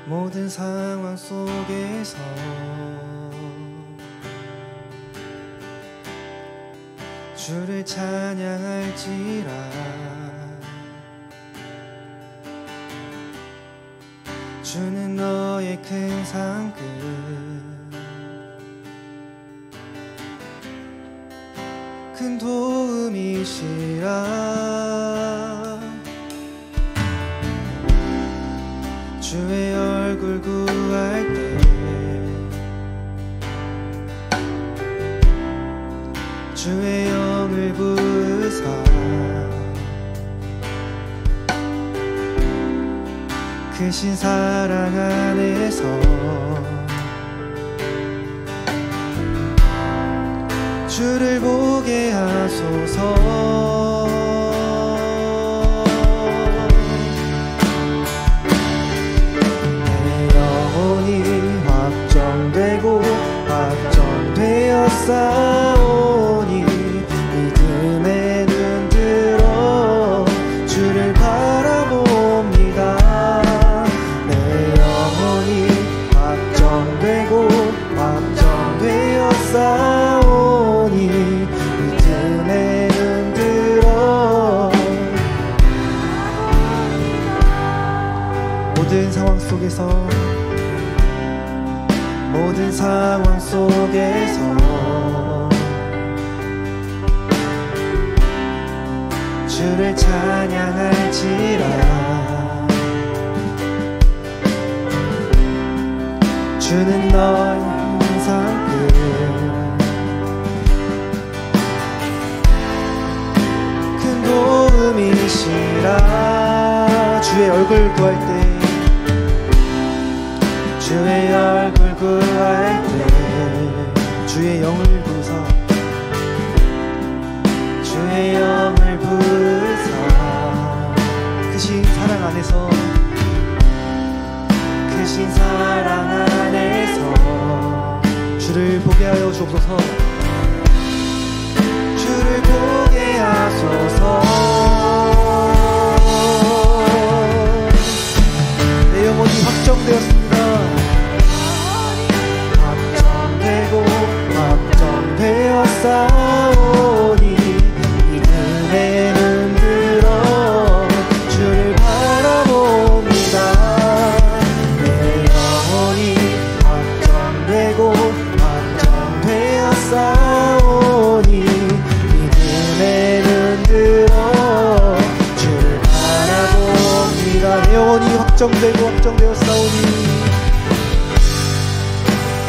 모든 상황 속에서 주를 찬양할지라. 주는 너의 큰 산 끝 큰 도움이시라. 주의 얼굴 구할 때 주의 영을 부으사 크신 사랑 안에서 주를 보게 하소서. 내 영혼이 확정되고 확정되었사오니 믿음의 눈 들어 주를 바라봅니다. 내 영혼이 확정되고 확정되었사오니 믿음의 눈 들어 모든 상황 속에서 모든 상황 속에서 주를 찬양할지라. 주는 너의 항상 큰 도움이시라. 주의 얼굴 구할 때 주의 얼굴 구할 때 주의 영을 부으사 주의 영을 부으사 크신 사랑 안에서 크신 사랑 안에서 주를 보게 하여 주옵소서. 주를 보게 하소서. 내 영혼이 확정되었습니다. 확정되고 확정되었사오니 믿음의 눈 들어 주를 바라봅니다. 내 영혼이 확정되고 확정되었사오니 믿음의 눈 들어 주를 바라봅니다. 내 영혼이 확정되고 확정되었사오니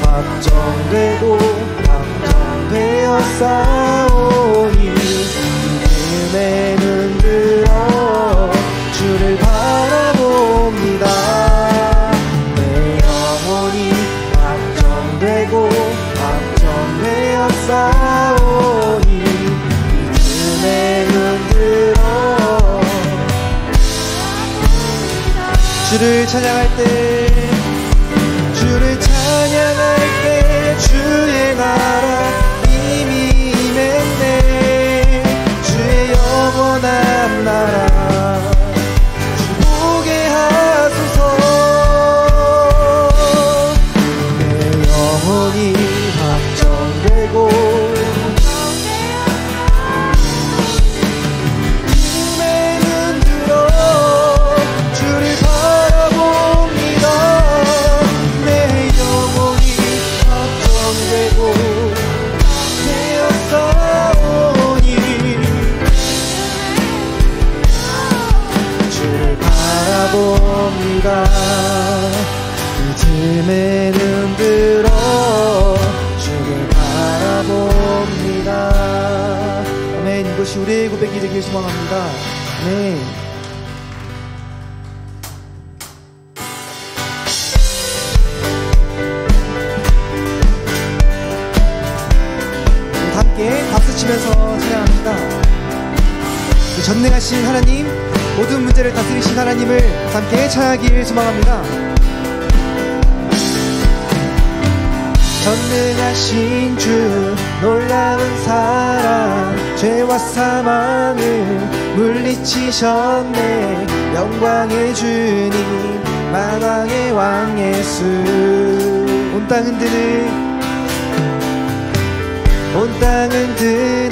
확정되고 확정되었사오니 믿음의 눈 들어 주를 바라봅니다. 내 영혼이 확정되고 확정되었사오니 믿음의 눈 들어 주를 찬양할 때 주를 찬양할 때 주의 나라 이미 임했네. 주의 영원한 나라 주 보게 하소서. 내 영혼이 확정되고 믿음의 눈 들어 주를 바라봅니다. 내 영혼이 확정되고 되었사오니 주를 바라봅니다. 믿음의 눈 들어 주를 바라봅니다. 아멘. 이것이 우리의 고백이 되길 소망합니다. 아멘. 함께 박수 치면서 찬양합니다. 전능하신 하나님, 모든 문제를 다스리신 하나님을 함께 찬양하길 소망합니다. 전능하신 주 놀라운 사랑 죄와 사망을 물리치셨네. 영광의 주님 만왕의 왕 예수. 온 땅 흔드는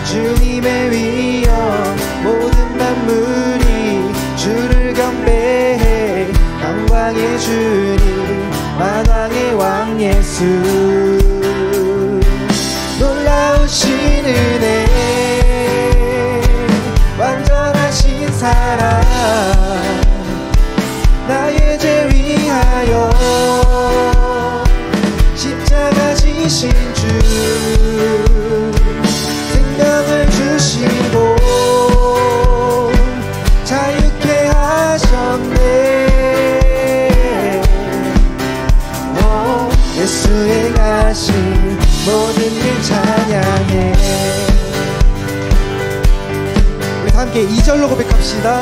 주님의 위엄. 모든 만물이 주를 경배해. 영광의 주님 만왕의 왕 예수. 놀라우신 은혜 완전하신 사랑 나의 죄 위하여 십자가 지신 주 생명을 주시고 자유케 하셨네. 예수의 가신 모든 일 찬양해. 우리 함께 2절로 고백합시다.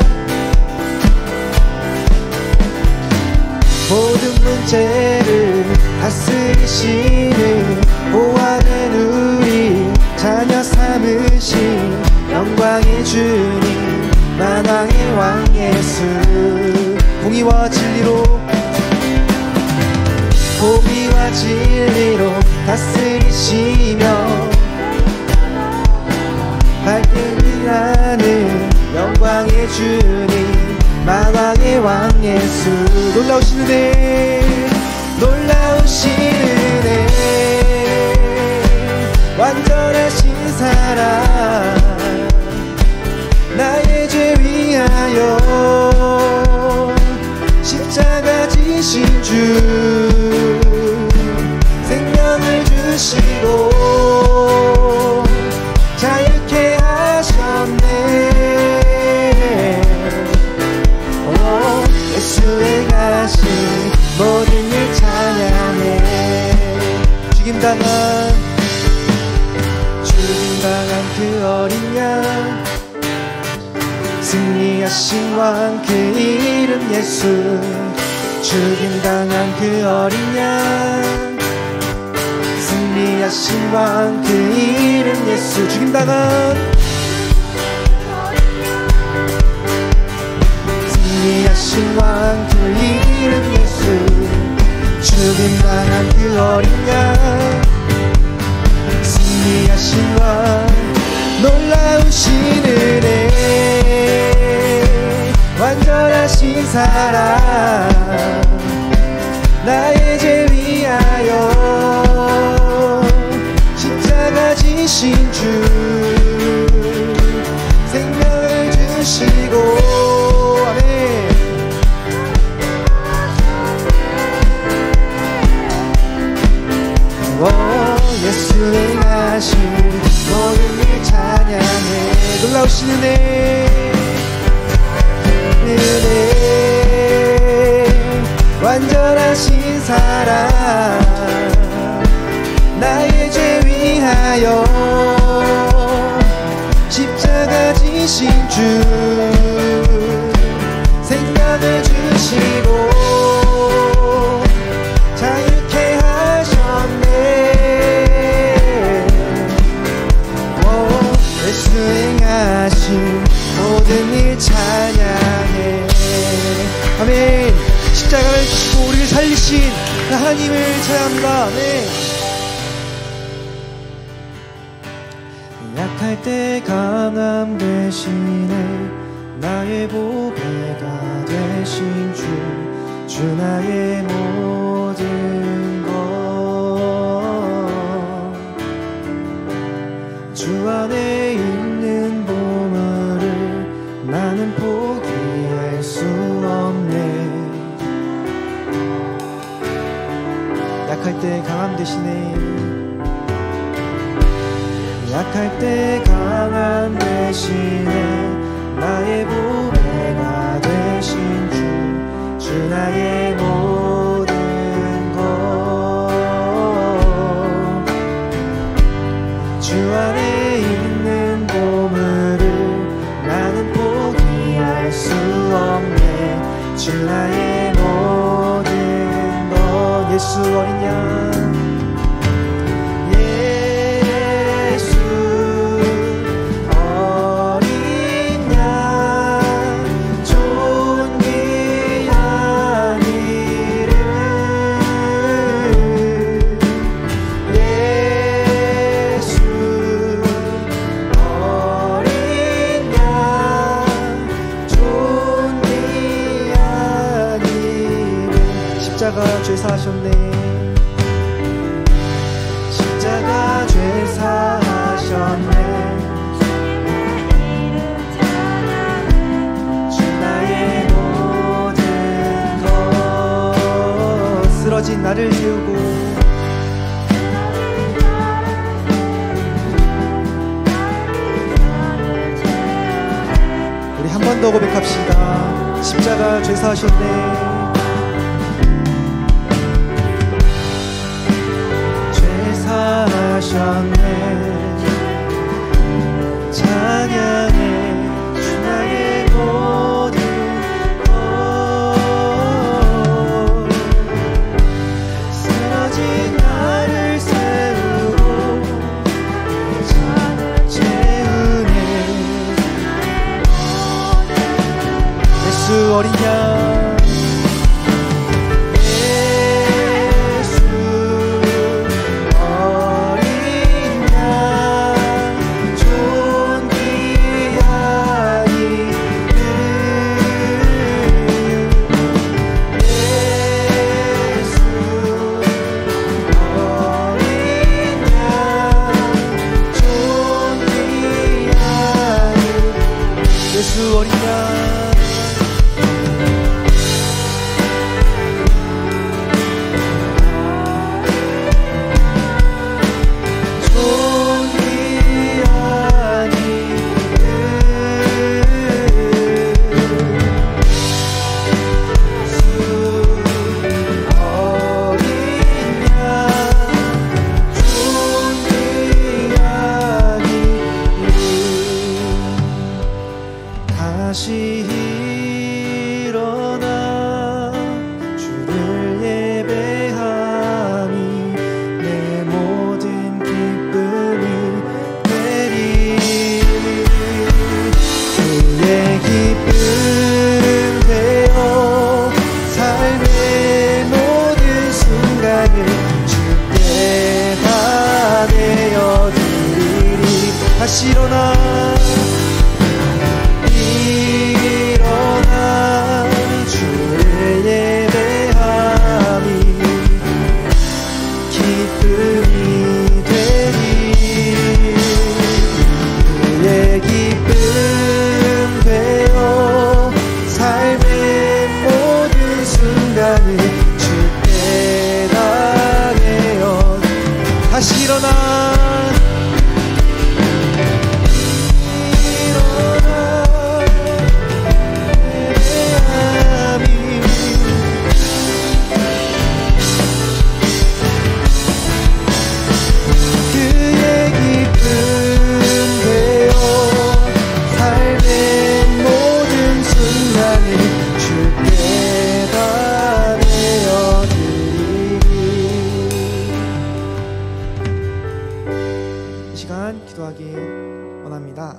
모든 문제를 다스리시는 보호하는 우리 자녀 삼으신 영광의 주님 만왕의 왕 예수. 공의와 진리로 다스리시며 갈등이 나는 영광의 주님 만왕의 왕 예수. 놀라우신 은혜 완전하신 사랑 나의 죄 위하여 십자가 지신 주 생명을 주시고 자유케 하셨네. 예수의 가신 모든 일 찬양해. 죽임당한 그 어린 양 승리하신 왕 그 이름 예수. 죽임당한 그 어린 양 승리하신 왕 그 이름 예수. 죽임당한 승리하신 왕 그 이름 예수. 죽임당한 그 어린 양 승리하신 왕. 놀라우신 은혜 완전하신 사랑 나의 죄 위하여 십자가 지신 주 생명을 주시고 아멘. 예수의 가신 모든 일 찬양해. 놀라우신 은혜 완전하신 사랑 나의 죄 위하여 십자가 지신 주 생명을 주시고 자유케 하셨네. 수행하신 모든 일 찬양해. 아멘. 십자가를 지고 우리를 살리신 그 하나님을 찬양합니다. 네. 약할 때 강함 되시네 나의 보배가 되신 주 나의 모든 것 주 안에 있는 보물을 나는 포기할 수 없네. 약할 때 강함 되시네. 약할 때 강함 되시네 나의 보배가 되신 주 나의 모든 것 주 안에 있는 보물을 나는 포기할 수 없네. 주 나의 모든 것 예수 어린 양 예수 어린 양 존귀한 믿음으로 고백합시다. 십자가 죄사하셨네. 죄사하셨네. 찬양해 주 나의 모든 것. 쓰러진 나를 세우고 채우네. 예수 어린 양, 예수 어린 양, 다시 일어나 주를 예배하니 내 모든 기쁨이 되리. 그의 기쁨 되어 삶의 모든 순간을 주께 다 내어드리리. 다시 일어나 주를 예배하니 기쁨이 되리. 그의 기쁨 되어 삶의 모든 순간을 주께 다 내어. 다시 일어나 기도하기 원합니다.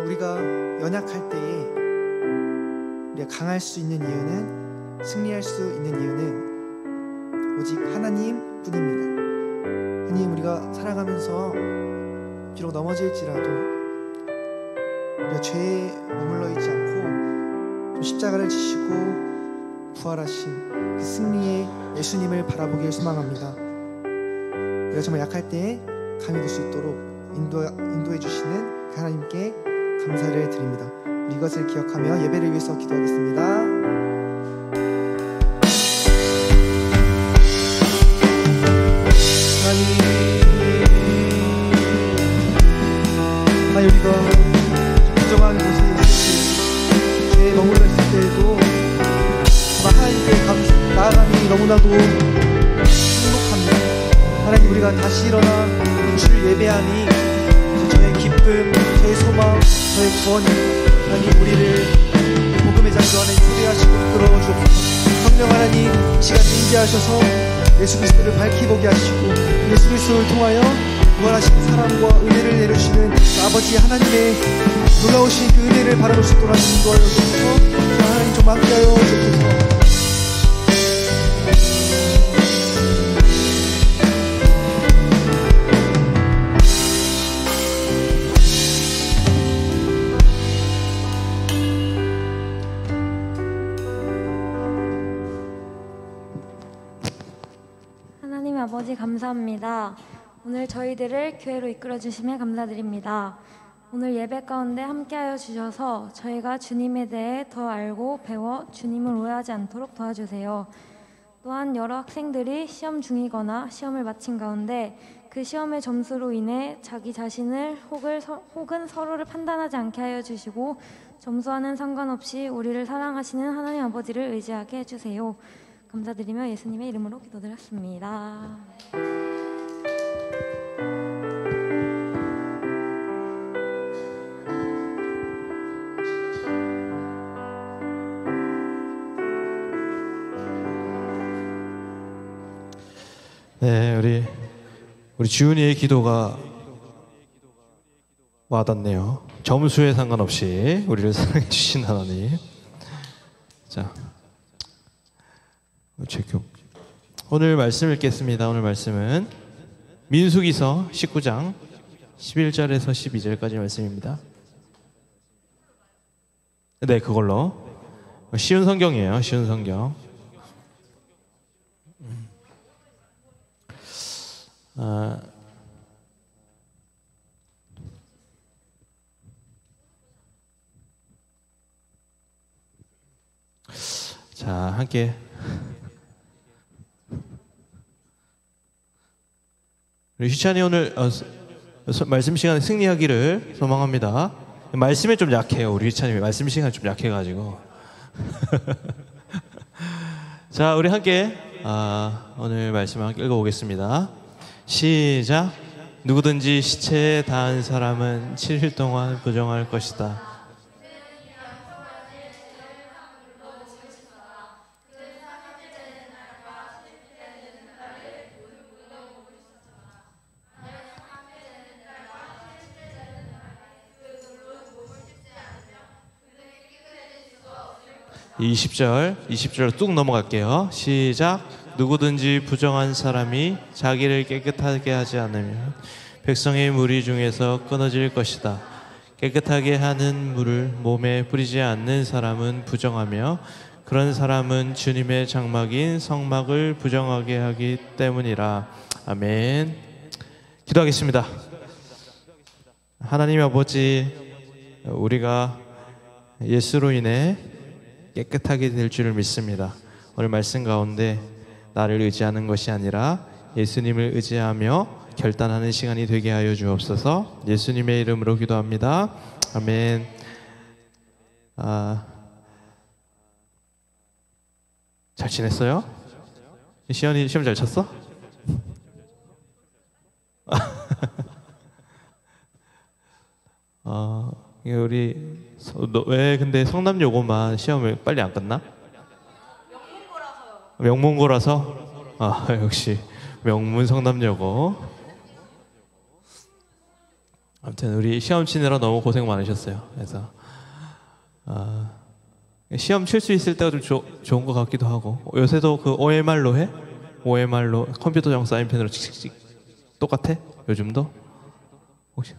우리가 연약할 때에 우리가 강할 수 있는 이유는, 승리할 수 있는 이유는 오직 하나님 뿐입니다. 하나님, 우리가 살아가면서 비록 넘어질지라도 우리가 죄에 머물러 있지 않고 십자가를 지시고 부활하신 그 승리의 예수님을 예수님을 소망합니다. 우리가 정말 약할 때에 감히 될 수 있도록 인도해 주시는 하나님께 감사를 드립니다. 우리 이것을 기억하며 예배를 위해서 기도하겠습니다. 하나님, 우리가 부정한 곳에 있을 때, 죄에 머물러 있을 때에도 하나님께 나아감이 너무나도 행복합니다. 하나님, 우리가 다시 일어나 주를 예배하니 저의 기쁨, 저의 소망, 저의 구원이 하나님 우리를 복음의 장소 안에 초대하시고 이끌어 주옵소서. 성령 하나님, 이 시간 임재하셔서 예수 그리스도를 밝히 보게 하시고 예수 그리스도를 통하여 무한하신 사랑과 은혜를 내려주시는 아버지 하나님의 놀라우신 그 은혜를 바라볼 수 있도록 인도하여 주옵소서. 하나님 좀 함께하여 주옵소서. 아버지 감사합니다. 오늘 저희들을 교회로 이끌어 주심에 감사드립니다. 오늘 예배 가운데 함께하여 주셔서 저희가 주님에 대해 더 알고 배워 주님을 오해하지 않도록 도와주세요. 또한 여러 학생들이 시험 중이거나 시험을 마친 가운데 그 시험의 점수로 인해 자기 자신을 혹은 서로를 판단하지 않게 하여 주시고 점수와는 상관없이 우리를 사랑하시는 하나님 아버지를 의지하게 해주세요. 감사드리며 예수님의 이름으로 기도드렸습니다. 네, 우리 지훈이의 기도가 와닿네요. 점수에 상관없이 우리를 사랑해 주신 하나님. 자, 오늘 말씀 읽겠습니다. 오늘 말씀은 민수기서 19장 11절에서 12절까지 말씀입니다. 네, 그걸로. 쉬운 성경이에요. 쉬운 성경. 자, 함께 우리 희찬이 오늘 말씀 시간에 승리하기를 소망합니다. 말씀에 좀 약해요. 우리 희찬이 말씀 시간에 좀 약해가지고. 자, 우리 함께 오늘 말씀을 함께 읽어보겠습니다. 시작. 누구든지 시체에 닿은 사람은 7일 동안 부정할 것이다. 20절 뚝 넘어갈게요. 시작. 누구든지 부정한 사람이 자기를 깨끗하게 하지 않으면 백성의 무리 중에서 끊어질 것이다. 깨끗하게 하는 물을 몸에 뿌리지 않는 사람은 부정하며 그런 사람은 주님의 장막인 성막을 부정하게 하기 때문이라. 아멘. 기도하겠습니다. 하나님 아버지, 우리가 예수로 인해 깨끗하게 될 줄을 믿습니다. 오늘 말씀 가운데 나를 의지하는 것이 아니라 예수님을 의지하며 결단하는 시간이 되게 하여 주옵소서. 예수님의 이름으로 기도합니다. 아멘. 잘 지냈어요? 시연이 시험 잘 쳤어? 우리 왜 근데 성남여고만 시험을 빨리 안 끝나? 명문고라서요. 명문고라서? 역시 명문 성남여고. 아무튼 우리 시험 치느라 너무 고생 많으셨어요. 그래서 시험 칠 수 있을 때가 좀 좋은 것 같기도 하고. 요새도 그 OMR로 해? OMR로 컴퓨터용 사인펜으로 칙칙칙 똑같아? 요즘도? 혹시?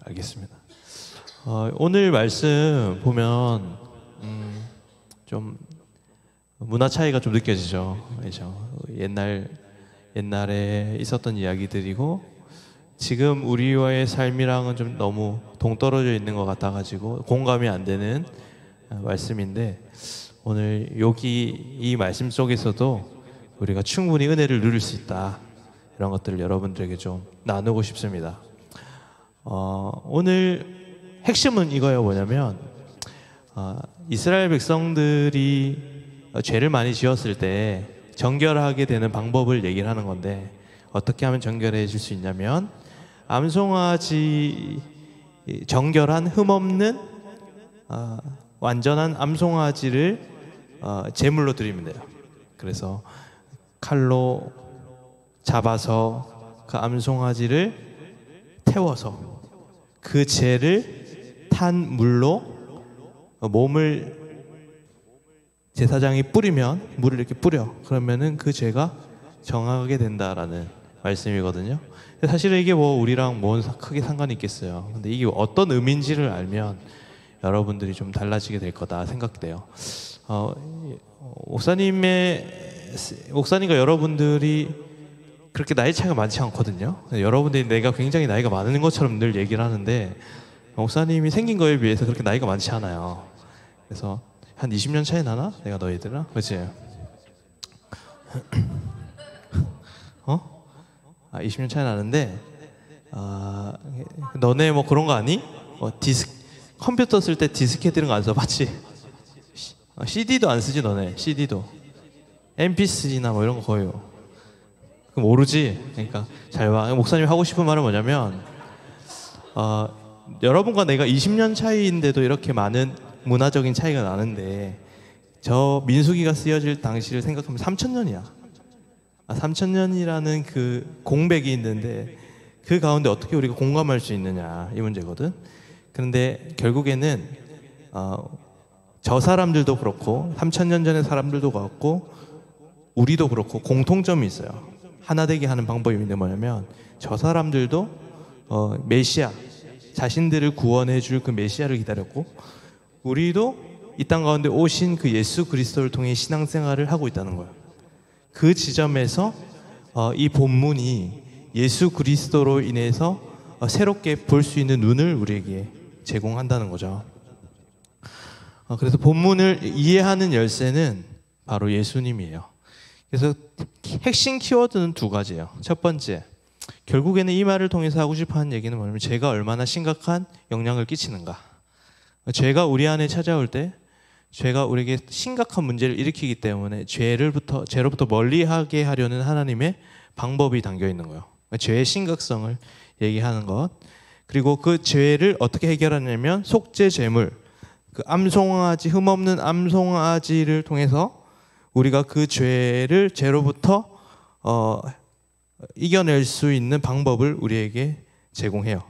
알겠습니다. 오늘 말씀 보면 좀 문화 차이가 좀 느껴지죠. 그렇죠? 옛날에 있었던 이야기들이고 지금 우리와의 삶이랑은 좀 너무 동떨어져 있는 것 같아가지고 공감이 안 되는 말씀인데, 오늘 여기 이 말씀 속에서도 우리가 충분히 은혜를 누릴 수 있다, 이런 것들을 여러분들에게 좀 나누고 싶습니다. 오늘 핵심은 이거예요. 뭐냐면 이스라엘 백성들이 죄를 많이 지었을 때 정결하게 되는 방법을 얘기를 하는 건데, 어떻게 하면 정결해질 수 있냐면 암송아지, 정결한 흠없는 완전한 암송아지를 제물로 드리면 돼요. 그래서 칼로 잡아서 그 암송아지를 태워서 그 죄를 탄 물로 몸을 제사장이 뿌리면, 물을 이렇게 뿌려, 그러면은 그 죄가 정하게 된다라는 말씀이거든요. 사실 이게 뭐 우리랑 뭔 크게 상관이 있겠어요. 근데 이게 어떤 의미인지를 알면 여러분들이 좀 달라지게 될 거다 생각돼요. 목사님과 여러분들이 그렇게 나이 차이가 많지 않거든요. 여러분들이 내가 굉장히 나이가 많은 것처럼 늘 얘기를 하는데 목사님이 생긴 거에 비해서 그렇게 나이가 많지 않아요. 그래서 한 20년 차이 나나? 내가 너희들아? 그치? 20년 차이 나는데 너네 뭐 그런 거 아니? 컴퓨터 쓸 때 디스켓 이런 거 안 써봤지? CD도 안 쓰지 너네? CD도 MP3나 뭐 이런 거 거의 모르지? 그러니까 잘 봐. 목사님이 하고 싶은 말은 뭐냐면 여러분과 내가 20년 차이인데도 이렇게 많은 문화적인 차이가 나는데 저 민수기가 쓰여질 당시를 생각하면 3,000년이야. 3,000년이라는 그 공백이 있는데 그 가운데 어떻게 우리가 공감할 수 있느냐 이 문제거든. 그런데 결국에는 저 사람들도 그렇고 3,000년 전의 사람들도 그렇고 우리도 그렇고 공통점이 있어요. 하나 되게 하는 방법이 있는데 뭐냐면 저 사람들도 메시아 자신들을 구원해 줄 그 메시아를 기다렸고 우리도 이 땅 가운데 오신 그 예수 그리스도를 통해 신앙생활을 하고 있다는 거예요. 그 지점에서 이 본문이 예수 그리스도로 인해서 새롭게 볼 수 있는 눈을 우리에게 제공한다는 거죠. 그래서 본문을 이해하는 열쇠는 바로 예수님이에요. 그래서 핵심 키워드는 두 가지예요. 첫 번째, 결국에는 이 말을 통해서 하고 싶어 하는 얘기는 뭐냐면 죄가 얼마나 심각한 영향을 끼치는가. 죄가 우리 안에 찾아올 때 죄가 우리에게 심각한 문제를 일으키기 때문에 죄로부터 멀리하게 하려는 하나님의 방법이 담겨 있는 거예요. 죄의 심각성을 얘기하는 것. 그리고 그 죄를 어떻게 해결하냐면 속죄 제물, 그 암송아지, 흠없는 암송아지를 통해서 우리가 그 죄로부터 이겨낼 수 있는 방법을 우리에게 제공해요.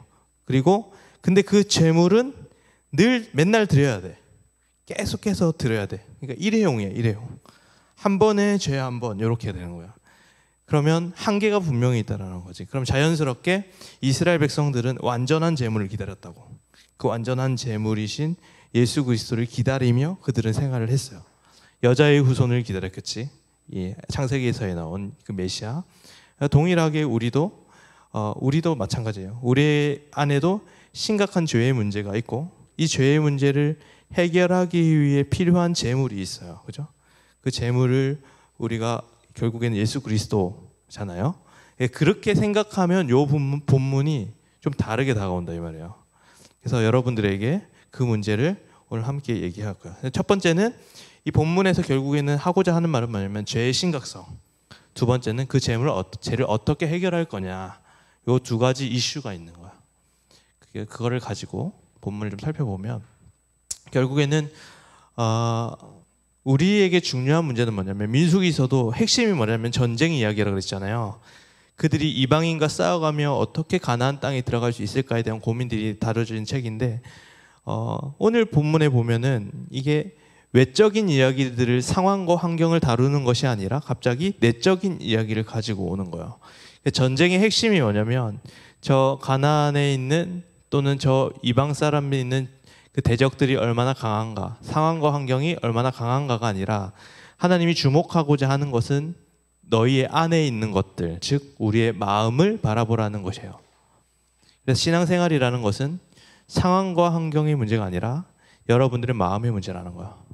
그리고 근데 그 제물은 맨날 드려야 돼. 계속해서 드려야 돼. 그러니까 일회용이에요. 일회용. 한 번에 죄 한 번 이렇게 되는 거야. 그러면 한계가 분명히 있다는 거지. 그럼 자연스럽게 이스라엘 백성들은 완전한 제물을 기다렸다고. 그 완전한 제물이신 예수 그리스도를 기다리며 그들은 생활을 했어요. 여자의 후손을 기다렸겠지. 창세기에서에 나온 그 메시아. 동일하게 우리도 마찬가지예요. 우리 안에도 심각한 죄의 문제가 있고 이 죄의 문제를 해결하기 위해 필요한 제물이 있어요. 그죠? 그 제물을 우리가 결국에는 예수 그리스도잖아요. 그렇게 생각하면 요 본문이 좀 다르게 다가온다 이 말이에요. 그래서 여러분들에게 그 문제를 오늘 함께 얘기할 거예요. 첫 번째는 이 본문에서 결국에는 하고자 하는 말은 뭐냐면 죄의 심각성. 두 번째는 그 죄를 어떻게 해결할 거냐. 요 두 가지 이슈가 있는 거야. 그거를 가지고 본문을 좀 살펴보면 결국에는 우리에게 중요한 문제는 뭐냐면 민수기서도 핵심이 뭐냐면 전쟁 이야기라고 그랬잖아요. 그들이 이방인과 싸워가며 어떻게 가나안 땅에 들어갈 수 있을까에 대한 고민들이 다뤄진 책인데 오늘 본문에 보면은 이게 외적인 이야기들을 상황과 환경을 다루는 것이 아니라 갑자기 내적인 이야기를 가지고 오는 거예요. 전쟁의 핵심이 뭐냐면 저 가나안에 있는 또는 저 이방 사람에 있는 그 대적들이 얼마나 강한가, 상황과 환경이 얼마나 강한가가 아니라 하나님이 주목하고자 하는 것은 너희의 안에 있는 것들, 즉 우리의 마음을 바라보라는 것이에요. 그래서 신앙생활이라는 것은 상황과 환경의 문제가 아니라 여러분들의 마음의 문제라는 거예요.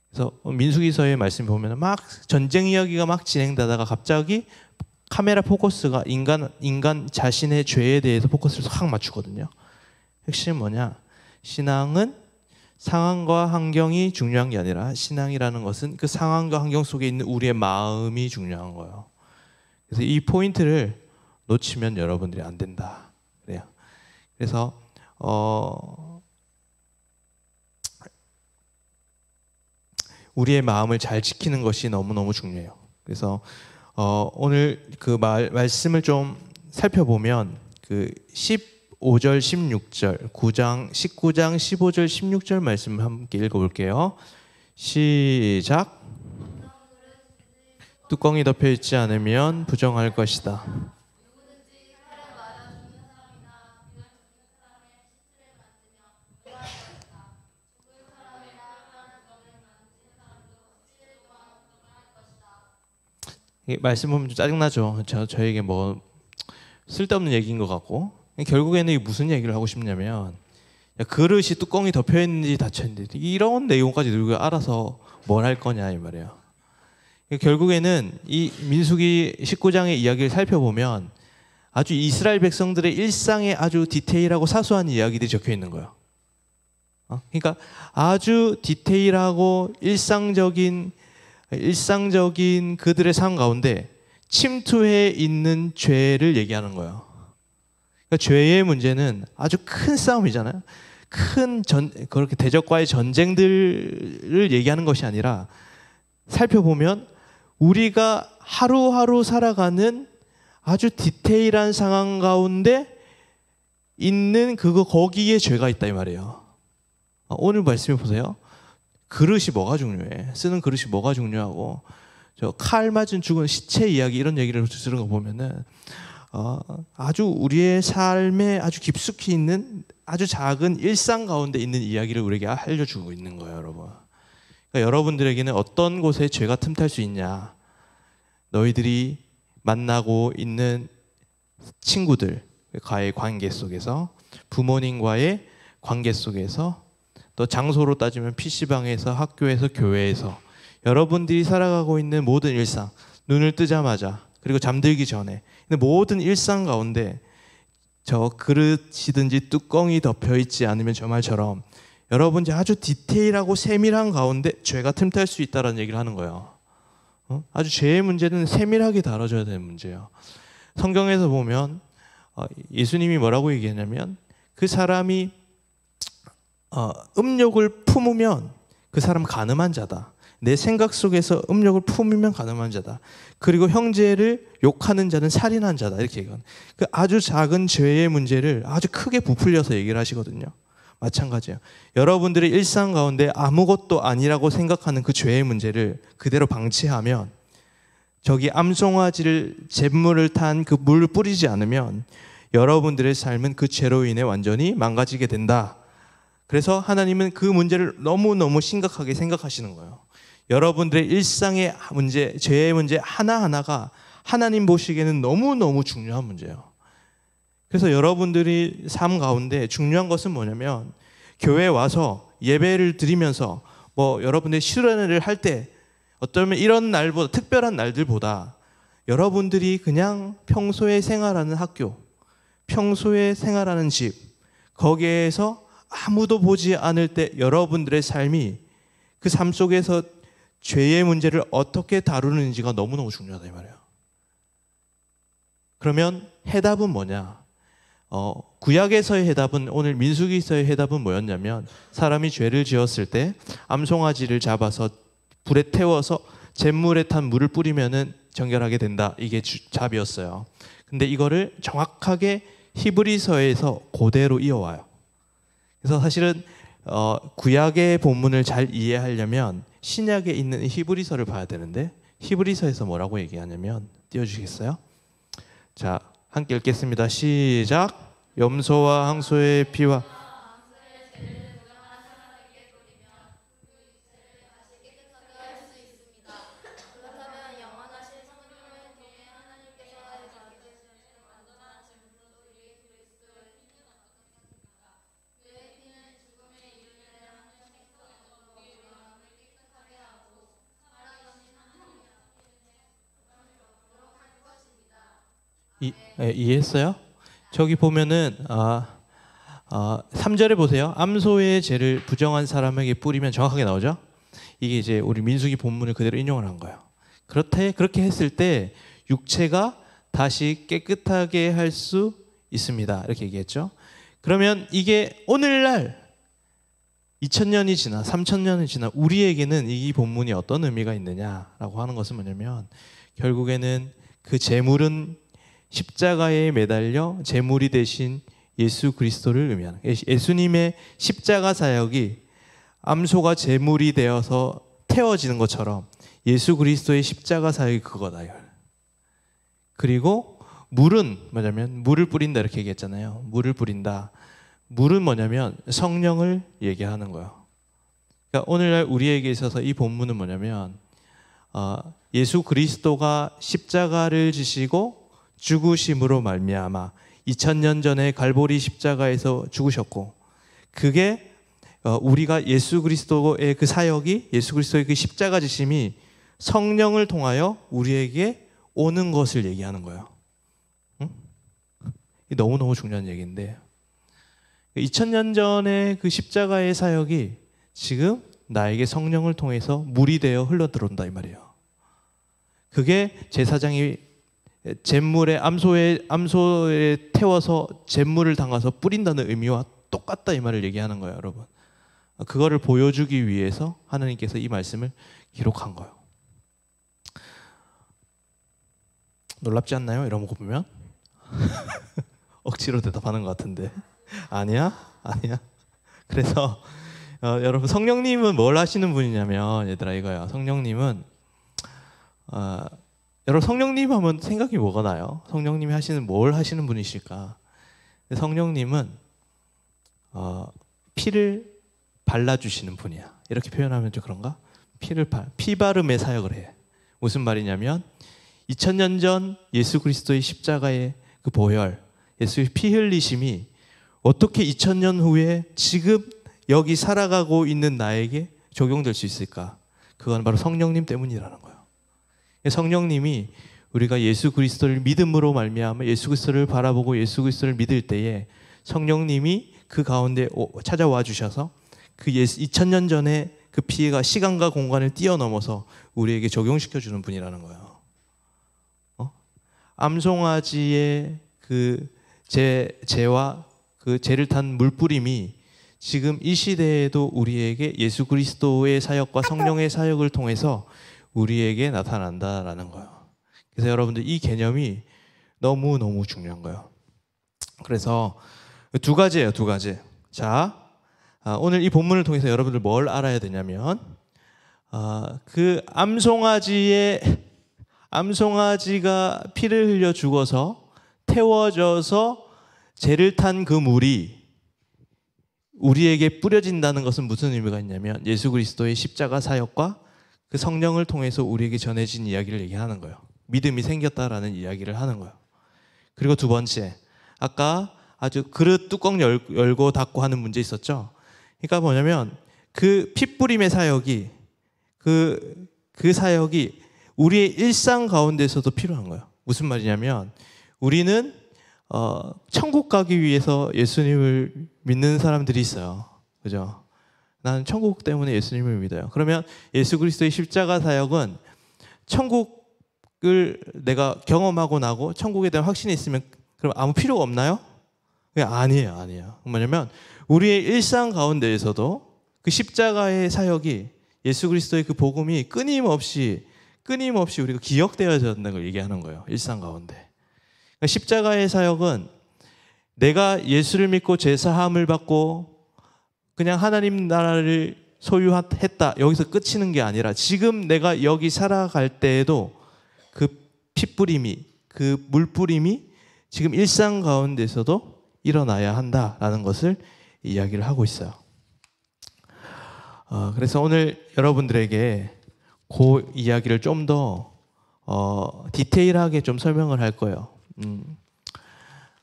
그래서 민수기서의 말씀 보면 막 전쟁 이야기가 막 진행되다가 갑자기 카메라 포커스가 인간 자신의 죄에 대해서 포커스를 확 맞추거든요. 핵심은 뭐냐? 신앙은 상황과 환경이 중요한 게 아니라 신앙이라는 것은 그 상황과 환경 속에 있는 우리의 마음이 중요한 거예요. 그래서 이 포인트를 놓치면 여러분들이 안 된다. 그래요. 그래서 우리의 마음을 잘 지키는 것이 너무너무 중요해요. 그래서 오늘 그 말씀을 좀 살펴보면 그 15절, 16절, 19장 15절, 16절 말씀 함께 읽어볼게요. 시작. 뚜껑이 덮여 있지 않으면 부정할 것이다. 이게 말씀 보면 좀 짜증나죠. 저에게 뭐 쓸데없는 얘기인 것 같고, 결국에는 이게 무슨 얘기를 하고 싶냐면, 야, 그릇이 뚜껑이 덮여 있는지 닫혀 있는지 이런 내용까지 누가 알아서 뭘 할 거냐 이 말이에요. 결국에는 이 민수기 19장의 이야기를 살펴보면 아주 이스라엘 백성들의 일상에 아주 디테일하고 사소한 이야기들이 적혀 있는 거예요. 그러니까 아주 디테일하고 일상적인 그들의 삶 가운데 침투해 있는 죄를 얘기하는 거예요. 그러니까 죄의 문제는 아주 큰 싸움이잖아요. 그렇게 대적과의 전쟁들을 얘기하는 것이 아니라 살펴보면 우리가 하루하루 살아가는 아주 디테일한 상황 가운데 있는 거기에 죄가 있다 이 말이에요. 오늘 말씀해 보세요. 그릇이 뭐가 중요해? 쓰는 그릇이 뭐가 중요하고, 저 칼 맞은 죽은 시체 이야기 이런 얘기를 들은 거 보면은 아주 우리의 삶에 아주 깊숙이 있는 아주 작은 일상 가운데 있는 이야기를 우리에게 알려주고 있는 거예요, 여러분. 그러니까 여러분들에게는 어떤 곳에 죄가 틈탈 수 있냐? 너희들이 만나고 있는 친구들과의 관계 속에서, 부모님과의 관계 속에서, 또 장소로 따지면 PC방에서, 학교에서, 교회에서 여러분들이 살아가고 있는 모든 일상, 눈을 뜨자마자 그리고 잠들기 전에 모든 일상 가운데 저 그릇이든지 뚜껑이 덮여 있지 않으면 저 말처럼 여러분들이 아주 디테일하고 세밀한 가운데 죄가 틈탈 수 있다는 얘기를 하는 거예요. 아주 죄의 문제는 세밀하게 다뤄져야 되는 문제예요. 성경에서 보면 예수님이 뭐라고 얘기했냐면, 그 사람이 음욕을 품으면 그 사람 가늠한 자다. 내 생각 속에서 음욕을 품으면 가늠한 자다. 그리고 형제를 욕하는 자는 살인한 자다. 이렇게 얘기하는. 그 아주 작은 죄의 문제를 아주 크게 부풀려서 얘기를 하시거든요. 마찬가지예요. 여러분들의 일상 가운데 아무것도 아니라고 생각하는 그 죄의 문제를 그대로 방치하면, 저기 암송아지를 잿물을 탄 그 물을 뿌리지 않으면 여러분들의 삶은 그 죄로 인해 완전히 망가지게 된다. 그래서 하나님은 그 문제를 너무너무 심각하게 생각하시는 거예요. 여러분들의 일상의 문제, 죄의 문제 하나하나가 하나님 보시기에는 너무너무 중요한 문제예요. 그래서 여러분들이 삶 가운데 중요한 것은 뭐냐면, 교회에 와서 예배를 드리면서 뭐 여러분들이 수련회를 할 때 어쩌면 이런 날보다, 특별한 날들보다 여러분들이 그냥 평소에 생활하는 학교, 평소에 생활하는 집, 거기에서 아무도 보지 않을 때 여러분들의 삶이, 그 삶 속에서 죄의 문제를 어떻게 다루는지가 너무너무 중요하다 이 말이에요. 그러면 해답은 뭐냐? 구약에서의 해답은, 오늘 민수기서의 해답은 뭐였냐면, 사람이 죄를 지었을 때 암송아지를 잡아서 불에 태워서 잿물에 탄 물을 뿌리면은 정결하게 된다. 이게 답이었어요. 근데 이거를 정확하게 히브리서에서 그대로 이어와요. 그래서 사실은 구약의 본문을 잘 이해하려면 신약에 있는 히브리서를 봐야 되는데, 히브리서에서 뭐라고 얘기하냐면, 띄워주시겠어요? 자, 함께 읽겠습니다. 시작. 염소와 항소의 피와 이해했어요? 저기 보면은 3절에 보세요. 암소의 죄를 부정한 사람에게 뿌리면 정확하게 나오죠? 이게 이제 우리 민수기 본문을 그대로 인용을 한 거예요. 그렇게 했을 때 육체가 다시 깨끗하게 할 수 있습니다. 이렇게 얘기했죠. 그러면 이게 오늘날 2000년이 지나 3000년이 지나 우리에게는 이 본문이 어떤 의미가 있느냐라고 하는 것은 뭐냐면, 결국에는 그 제물은 십자가에 매달려 제물이 되신 예수 그리스도를 의미하는, 예수님의 십자가 사역이 암소가 제물이 되어서 태워지는 것처럼 예수 그리스도의 십자가 사역이 그거다. 그리고 물은 뭐냐면, 물을 뿌린다 이렇게 얘기했잖아요. 물을 뿌린다. 물은 뭐냐면 성령을 얘기하는 거예요. 그러니까 오늘날 우리에게 있어서 이 본문은 뭐냐면, 예수 그리스도가 십자가를 지시고 죽으심으로 말미암아 2000년 전에 갈보리 십자가에서 죽으셨고, 그게 우리가 예수 그리스도의 그 사역이, 예수 그리스도의 그 십자가 지심이 성령을 통하여 우리에게 오는 것을 얘기하는 거예요. 응? 너무너무 중요한 얘기인데, 2000년 전에 그 십자가의 사역이 지금 나에게 성령을 통해서 물이 되어 흘러들어온다 이 말이에요. 그게 제사장이 잿물에 암소에 태워서 잿물을 담가서 뿌린다는 의미와 똑같다 이 말을 얘기하는 거예요, 여러분. 그거를 보여주기 위해서 하나님께서 이 말씀을 기록한 거예요. 놀랍지 않나요? 이런 거 보면 억지로 대답하는 것 같은데 아니야? 그래서 여러분, 성령님은 뭘 하시는 분이냐면, 얘들아 이거야. 성령님은 여러분, 성령님 하면 생각이 뭐가 나요? 성령님이 뭘 하시는 분이실까? 성령님은 피를 발라주시는 분이야. 이렇게 표현하면 좀 그런가? 피 바름의 사역을 해. 무슨 말이냐면 2000년 전 예수 그리스도의 십자가의 그 보혈, 예수의 피 흘리심이 어떻게 2000년 후에 지금 여기 살아가고 있는 나에게 적용될 수 있을까? 그건 바로 성령님 때문이라는 거예요. 성령님이 우리가 예수 그리스도를 믿음으로 말미암아 예수 그리스도를 바라보고 예수 그리스도를 믿을 때에 성령님이 그 가운데 찾아와 주셔서 그 2000년 전에 그 피해가 시간과 공간을 뛰어넘어서 우리에게 적용시켜 주는 분이라는 거예요. 암송아지의 그 죄와 그 죄를 탄 물뿌림이 지금 이 시대에도 우리에게 예수 그리스도의 사역과 성령의 사역을 통해서 우리에게 나타난다라는 거예요. 그래서 여러분들, 이 개념이 너무너무 중요한 거예요. 그래서 두 가지예요, 두 가지. 자, 오늘 이 본문을 통해서 여러분들 뭘 알아야 되냐면, 그 암송아지가 피를 흘려 죽어서 태워져서 죄를 탄 그 물이 우리에게 뿌려진다는 것은 무슨 의미가 있냐면, 예수 그리스도의 십자가 사역과 그 성령을 통해서 우리에게 전해진 이야기를 얘기하는 거예요. 믿음이 생겼다라는 이야기를 하는 거예요. 그리고 두 번째, 아까 아주 그릇 뚜껑 열고 닫고 하는 문제 있었죠. 그러니까 뭐냐면 그 핏부림의 사역이 그 사역이 우리의 일상 가운데서도 필요한 거예요. 무슨 말이냐면, 우리는 천국 가기 위해서 예수님을 믿는 사람들이 있어요. 그죠? 나는 천국 때문에 예수님을 믿어요. 그러면 예수 그리스도의 십자가 사역은 천국을 내가 경험하고 나고 천국에 대한 확신이 있으면 그럼 아무 필요가 없나요? 아니에요. 뭐냐면 우리의 일상 가운데에서도 그 십자가의 사역이, 예수 그리스도의 그 복음이 끊임없이 우리가 기억되어야 된다는 걸 얘기하는 거예요. 일상 가운데. 그러니까 십자가의 사역은 내가 예수를 믿고 죄 사함을 받고 그냥 하나님 나라를 소유했다, 여기서 끝이는 게 아니라 지금 내가 여기 살아갈 때에도 그 핏부림이, 그 물부림이 지금 일상 가운데서도 일어나야 한다라는 것을 이야기를 하고 있어요. 그래서 오늘 여러분들에게 그 이야기를 좀 더 디테일하게 좀 설명을 할 거예요.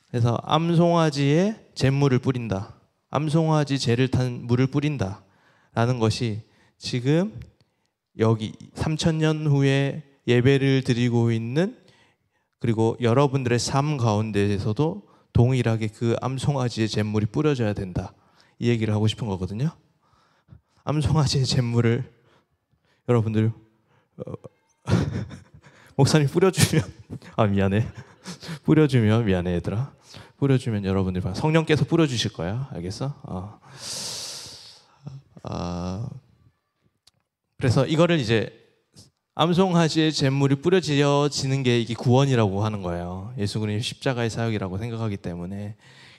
그래서 암송아지에 잿물을 뿌린다, 암송아지 죄를 탄 물을 뿌린다 라는 것이 지금 여기 3000년 후에 예배를 드리고 있는, 그리고 여러분들의 삶 가운데에서도 동일하게 그 암송아지의 잿물이 뿌려져야 된다, 이 얘기를 하고 싶은 거거든요. 암송아지의 잿물을 여러분들 목사님 뿌려주면 미안해. 뿌려주면 미안해 얘들아. 뿌려주면 여러분들 성령께서 뿌려주실 거야. 알겠어? 그래서 이거를 이제 암송아지의 잿물이 뿌려지는 게 이게 구원이라고 하는 거예요. 예수 그리스도의 십자가의 사역이라고 생각하기 때문에.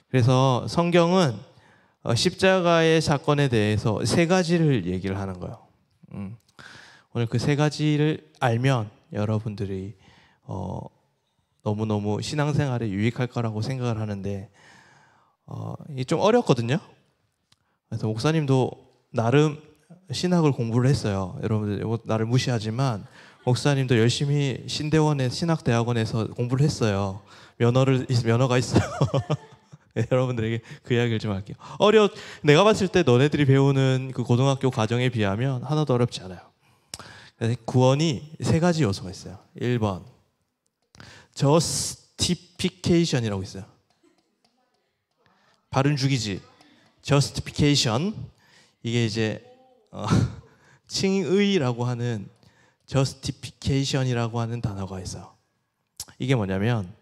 그래서 성경은 십자가의 사건에 대해서 세 가지를 얘기를 하는 거예요. 오늘 그 세 가지를 알면 여러분들이 너무너무 신앙생활에 유익할 거라고 생각을 하는데, 이게 좀 어렵거든요. 그래서 목사님도 나름 신학을 공부를 했어요. 여러분들 나를 무시하지만 목사님도 열심히 신대원의 신학대학원에서 공부를 했어요. 면허가 있어요. 네, 여러분들에게 그 이야기를 좀 할게요. 내가 봤을 때 너네들이 배우는 그 고등학교 과정에 비하면 하나도 어렵지 않아요. 구원이 세 가지 요소가 있어요. 1번 justification이라고 있어요. 발음 죽이지. justification. 이게 이제 칭의라고 하는 justification이라고 하는 단어가 있어요. 이게 뭐냐면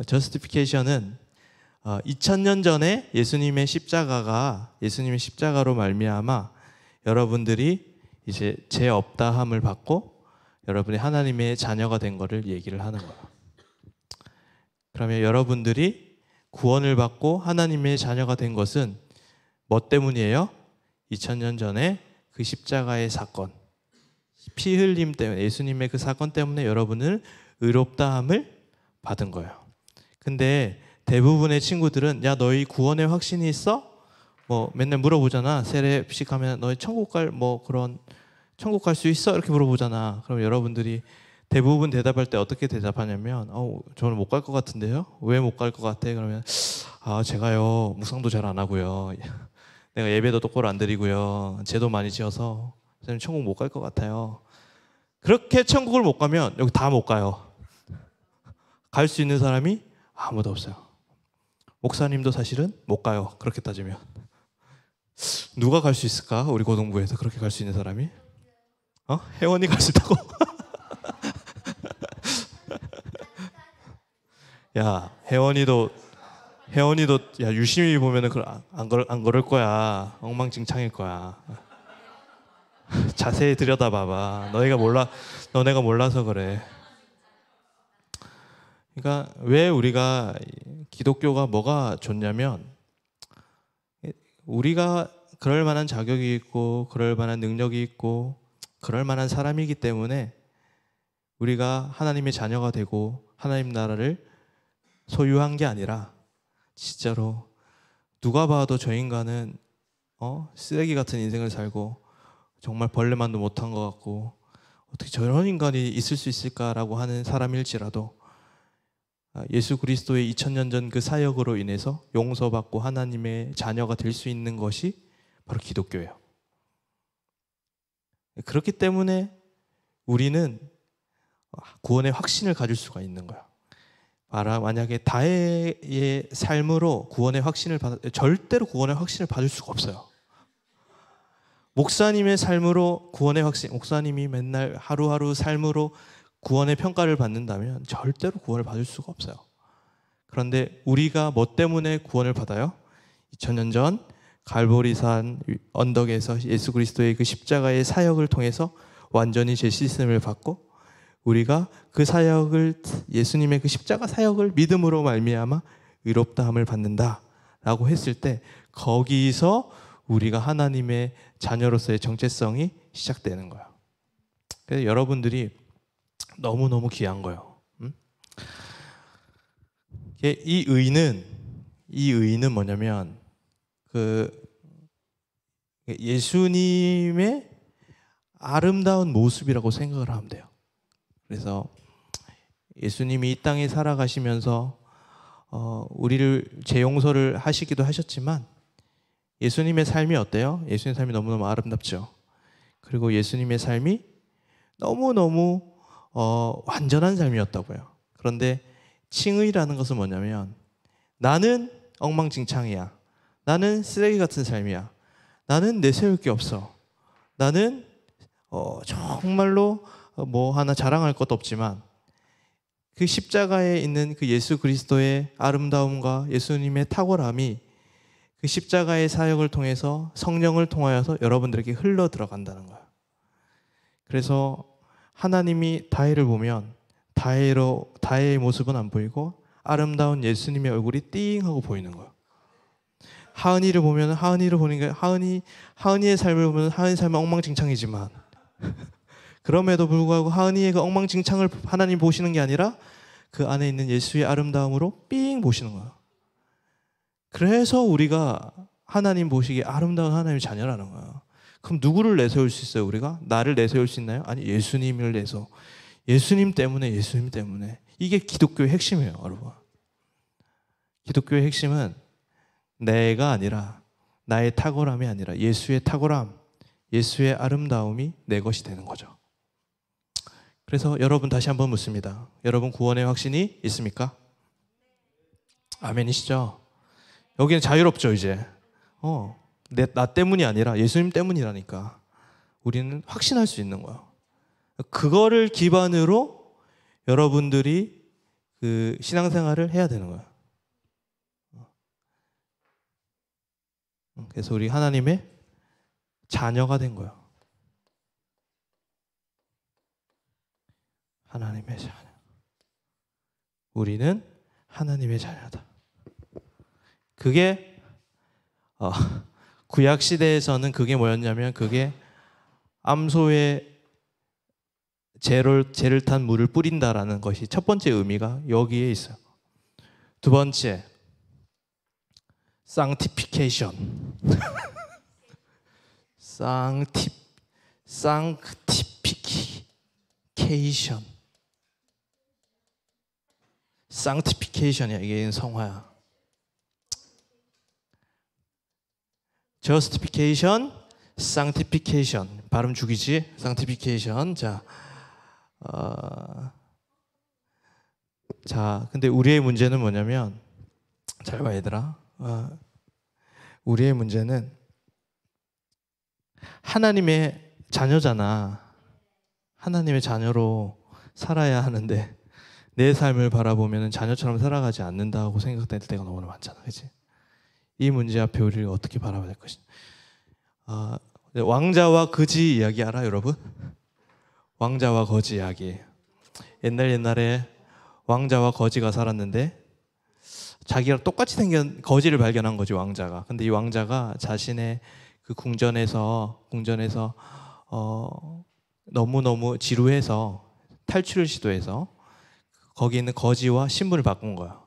justification은 2000년 전에 예수님의 십자가로 말미암아 여러분들이 이제 죄 없다함을 받고 여러분이 하나님의 자녀가 된 거를 얘기를 하는 거예요. 그러면 여러분들이 구원을 받고 하나님의 자녀가 된 것은 뭐 때문이에요? 2000년 전에 그 십자가의 사건, 피 흘림 때문에, 예수님의 그 사건 때문에 여러분은 의롭다함을 받은 거예요. 근데 대부분의 친구들은 야, 너희 구원의 확신이 있어? 뭐 맨날 물어보잖아. 세례식 하면 너희 천국 갈 수 있어? 이렇게 물어보잖아. 그럼 여러분들이 대부분 대답할 때 어떻게 대답하냐면 저는 못 갈 것 같은데요? 왜 못 갈 것 같아? 그러면 제가요 묵상도 잘 안 하고요. 내가 예배도 똑바로 안 드리고요. 죄도 많이 지어서 선생님 천국 못 갈 것 같아요. 그렇게 천국을 못 가면 여기 다 못 가요. 갈 수 있는 사람이 아무도 없어요. 목사님도 사실은 못 가요. 그렇게 따지면. 누가 갈 수 있을까? 우리 고등부에서 그렇게 갈 수 있는 사람이? 혜원이 갈 수 있다고? 야, 혜원이도 야, 유심히 보면은 안 걸을 거야. 엉망진창일 거야. 자세히 들여다봐봐. 너네가 몰라서 그래. 그러니까 왜 우리가 기독교가 뭐가 좋냐면 우리가 그럴 만한 자격이 있고 그럴 만한 능력이 있고 그럴 만한 사람이기 때문에 우리가 하나님의 자녀가 되고 하나님 나라를 소유한 게 아니라 진짜로 누가 봐도 저 인간은 쓰레기 같은 인생을 살고 정말 벌레만도 못한 것 같고 어떻게 저런 인간이 있을 수 있을까라고 하는 사람일지라도 예수 그리스도의 2000년 전 그 사역으로 인해서 용서받고 하나님의 자녀가 될 수 있는 것이 바로 기독교예요. 그렇기 때문에 우리는 구원의 확신을 가질 수가 있는 거야. 만약에 다혜의 삶으로 절대로 구원의 확신을 받을 수가 없어요. 목사님의 삶으로 구원의 확신, 목사님이 맨날 하루하루 삶으로 구원의 평가를 받는다면 절대로 구원을 받을 수가 없어요. 그런데 우리가 뭐 때문에 구원을 받아요? 2000년 전 갈보리산 언덕에서 예수 그리스도의 그 십자가의 사역을 통해서 완전히 죄 씻음을 받고 우리가 그 사역을 예수님의 그 십자가 사역을 믿음으로 말미암아 의롭다함을 받는다라고 했을 때 거기서 우리가 하나님의 자녀로서의 정체성이 시작되는 거예요. 그래서 여러분들이 너무너무 귀한 거예요. 이 의는 뭐냐면 예수님의 아름다운 모습이라고 생각을 하면 돼요. 그래서 예수님이 이 땅에 살아가시면서 우리를 죄 용서를 하시기도 하셨지만 예수님의 삶이 어때요? 예수님의 삶이 너무너무 아름답죠. 그리고 예수님의 삶이 너무너무 완전한 삶이었다고요. 그런데 칭의라는 것은 뭐냐면 나는 엉망진창이야. 나는 쓰레기 같은 삶이야. 나는 내세울 게 없어. 나는 정말로 뭐 하나 자랑할 것도 없지만 그 십자가에 있는 그 예수 그리스도의 아름다움과 예수님의 탁월함이 그 십자가의 사역을 통해서 성령을 통하여서 여러분들에게 흘러 들어간다는 거예요. 그래서 하나님이 다혜를 보면 다혜의 모습은 안 보이고 아름다운 예수님의 얼굴이 띵 하고 보이는 거예요. 하은이를 보면 하은이를 보는 게 하은이의 삶을 보면 하은이의 삶은 엉망진창이지만 그럼에도 불구하고 하은이의 그 엉망진창을 하나님 보시는 게 아니라 그 안에 있는 예수의 아름다움으로 삥 보시는 거예요. 그래서 우리가 하나님 보시기에 아름다운 하나님의 자녀라는 거예요. 그럼 누구를 내세울 수 있어요? 우리가 나를 내세울 수 있나요? 아니, 예수님을 예수님 때문에 이게 기독교의 핵심이에요, 여러분. 기독교의 핵심은 내가 아니라, 나의 탁월함이 아니라 예수의 탁월함, 예수의 아름다움이 내 것이 되는 거죠. 그래서 여러분, 다시 한번 묻습니다. 여러분 구원의 확신이 있습니까? 아멘이시죠? 여기는 자유롭죠, 이제. 나 때문이 아니라 예수님 때문이라니까. 우리는 확신할 수 있는 거예요. 그거를 기반으로 여러분들이 그 신앙생활을 해야 되는 거예요. 그래서 우리 하나님의 자녀가 된 거예요. 하나님의 자녀. 우리는 하나님의 자녀다. 그게 구약 시대에서는 그게 뭐였냐면, 그게 암소에 재를 탄 물을 뿌린다라는 것이 첫 번째 의미가 여기에 있어요. 두 번째, sanctification. sanctification이야. 이게 성화야. justification, sanctification. 발음 죽이지? sanctification. 자, 근데 우리의 문제는 뭐냐면, 잘 봐, 얘들아. 우리의 문제는 하나님의 자녀잖아. 하나님의 자녀로 살아야 하는데 내 삶을 바라보면 자녀처럼 살아가지 않는다고 생각될 때가 너무나 많잖아, 그렇지? 이 문제 앞에 우리를 어떻게 바라봐야 될 것이냐. 왕자와 거지 이야기 알아, 여러분? 왕자와 거지 이야기. 옛날에 왕자와 거지가 살았는데, 자기랑 똑같이 생긴 거지를 발견한 거지, 왕자가. 근데 이 왕자가 자신의 그 궁전에서 너무너무 지루해서 탈출을 시도해서 거기 있는 거지와 신분을 바꾼 거야.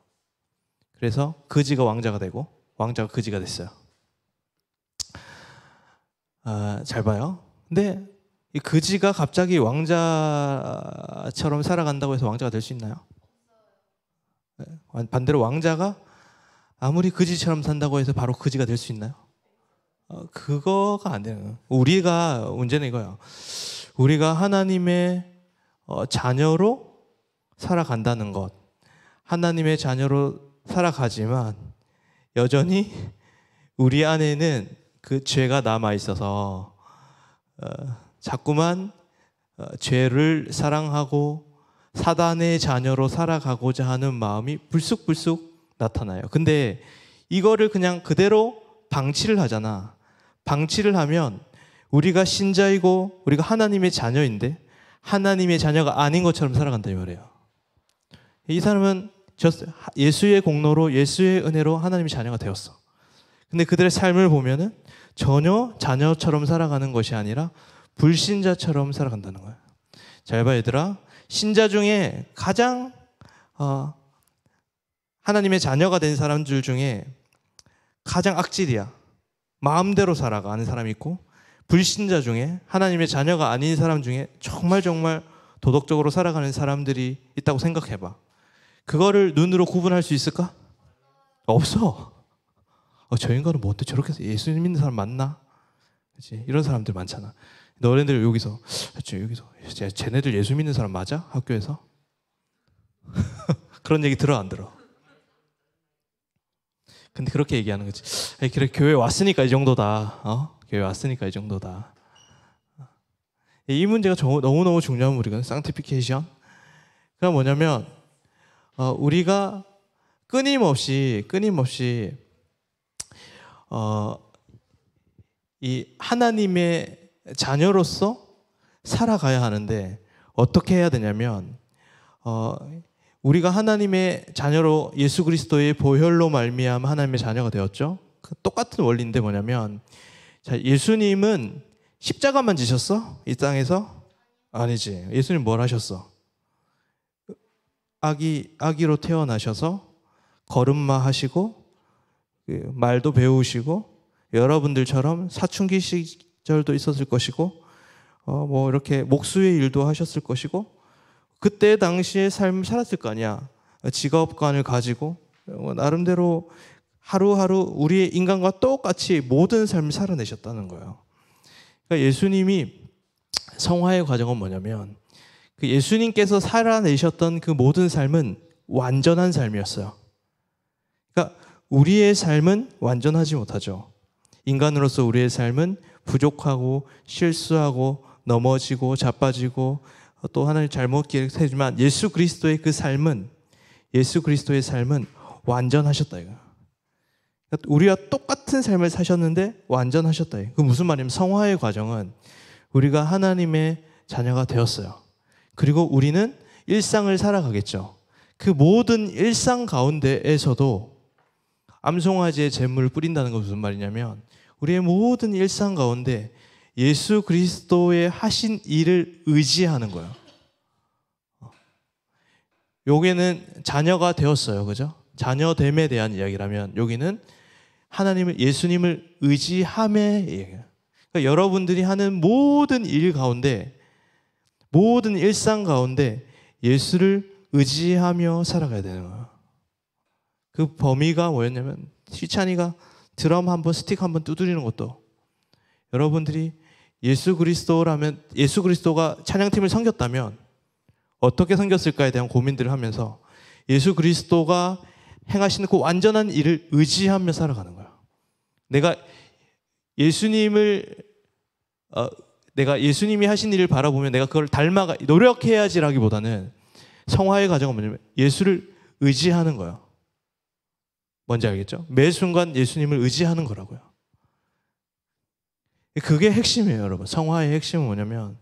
그래서 거지가 왕자가 되고 왕자가 거지가 됐어요. 잘 봐요. 근데 이 거지가 갑자기 왕자처럼 살아간다고 해서 왕자가 될 수 있나요? 반대로 왕자가 아무리 거지처럼 산다고 해서 바로 거지가 될 수 있나요? 그거가 안 되는 거예요. 우리가 문제는 이거야. 우리가 하나님의 자녀로 살아간다는 것, 하나님의 자녀로 살아가지만 여전히 우리 안에는 그 죄가 남아 있어서 자꾸만 죄를 사랑하고 사단의 자녀로 살아가고자 하는 마음이 불쑥불쑥 나타나요. 근데 이거를 그냥 그대로 방치를 하잖아. 방치를 하면 우리가 신자이고 우리가 하나님의 자녀인데 하나님의 자녀가 아닌 것처럼 살아간다 이 말이에요. 이 사람은 예수의 공로로, 예수의 은혜로 하나님의 자녀가 되었어. 근데 그들의 삶을 보면은 전혀 자녀처럼 살아가는 것이 아니라 불신자처럼 살아간다는 거야. 잘 봐, 얘들아. 신자 중에 가장 하나님의 자녀가 된 사람들 중에 가장 악질이야. 마음대로 살아가는 사람이 있고, 불신자 중에 하나님의 자녀가 아닌 사람 중에 정말 도덕적으로 살아가는 사람들이 있다고 생각해봐. 그거를 눈으로 구분할 수 있을까? 없어. 저 인간은 뭔데 저렇게 예수님 믿는 사람 맞나? 그치? 이런 사람들 많잖아. 너네들 여기서 쟤네들 예수 믿는 사람 맞아? 학교에서? 그런 얘기 들어 안 들어? 근데 그렇게 얘기하는 거지. 그래, 교회 왔으니까 이 정도다. 교회 왔으니까 이 정도다. 이 문제가 너무너무 중요한 우리가 sanctification. 그건 뭐냐면 우리가 끊임없이 이 하나님의 자녀로서 살아가야 하는데, 어떻게 해야 되냐면 우리가 하나님의 자녀로 예수 그리스도의 보혈로 말미암아 하나님의 자녀가 되었죠. 똑같은 원리인데 뭐냐면, 자, 예수님은 십자가만 지셨어? 이 땅에서? 아니지. 예수님 뭘 하셨어? 아기로 태어나셔서 걸음마 하시고 말도 배우시고 여러분들처럼 사춘기씩 시절도 있었을 것이고 뭐 이렇게 목수의 일도 하셨을 것이고 그때 당시의 삶을 살았을 거 아니야. 직업관을 가지고 나름대로 하루하루 우리의 인간과 똑같이 모든 삶을 살아내셨다는 거예요. 그러니까 예수님이 성화의 과정은 뭐냐면 그 예수님께서 살아내셨던 그 모든 삶은 완전한 삶이었어요. 그러니까 우리의 삶은 완전하지 못하죠. 인간으로서 우리의 삶은 부족하고 실수하고 넘어지고 자빠지고 또 하나님 잘못 기억하지만 예수 그리스도의 삶은 완전하셨다 이거. 우리와 똑같은 삶을 사셨는데 완전하셨다. 그 무슨 말이냐면 성화의 과정은 우리가 하나님의 자녀가 되었어요. 그리고 우리는 일상을 살아가겠죠. 그 모든 일상 가운데에서도 암송아지의 제물을 뿌린다는 건 무슨 말이냐면 우리의 모든 일상 가운데 예수 그리스도의 하신 일을 의지하는 거예요. 여기는 자녀가 되었어요. 그죠? 자녀됨에 대한 이야기라면 여기는 예수님을 의지함의 얘기예요. 그러니까 여러분들이 하는 모든 일 가운데, 모든 일상 가운데 예수를 의지하며 살아가야 되는 거예요. 그 범위가 뭐였냐면 시찬이가 드럼 한번 스틱 한번 두드리는 것도 여러분들이 예수 그리스도가 찬양팀을 섬겼다면 어떻게 섬겼을까에 대한 고민들을 하면서 예수 그리스도가 행하시는 그 완전한 일을 의지하며 살아가는 거예요. 내가 예수님이 하신 일을 바라보면 내가 그걸 노력해야지라기보다는 성화의 과정은 뭐냐면 예수를 의지하는 거예요. 뭔지 알겠죠? 매 순간 예수님을 의지하는 거라고요. 그게 핵심이에요, 여러분. 성화의 핵심은 뭐냐면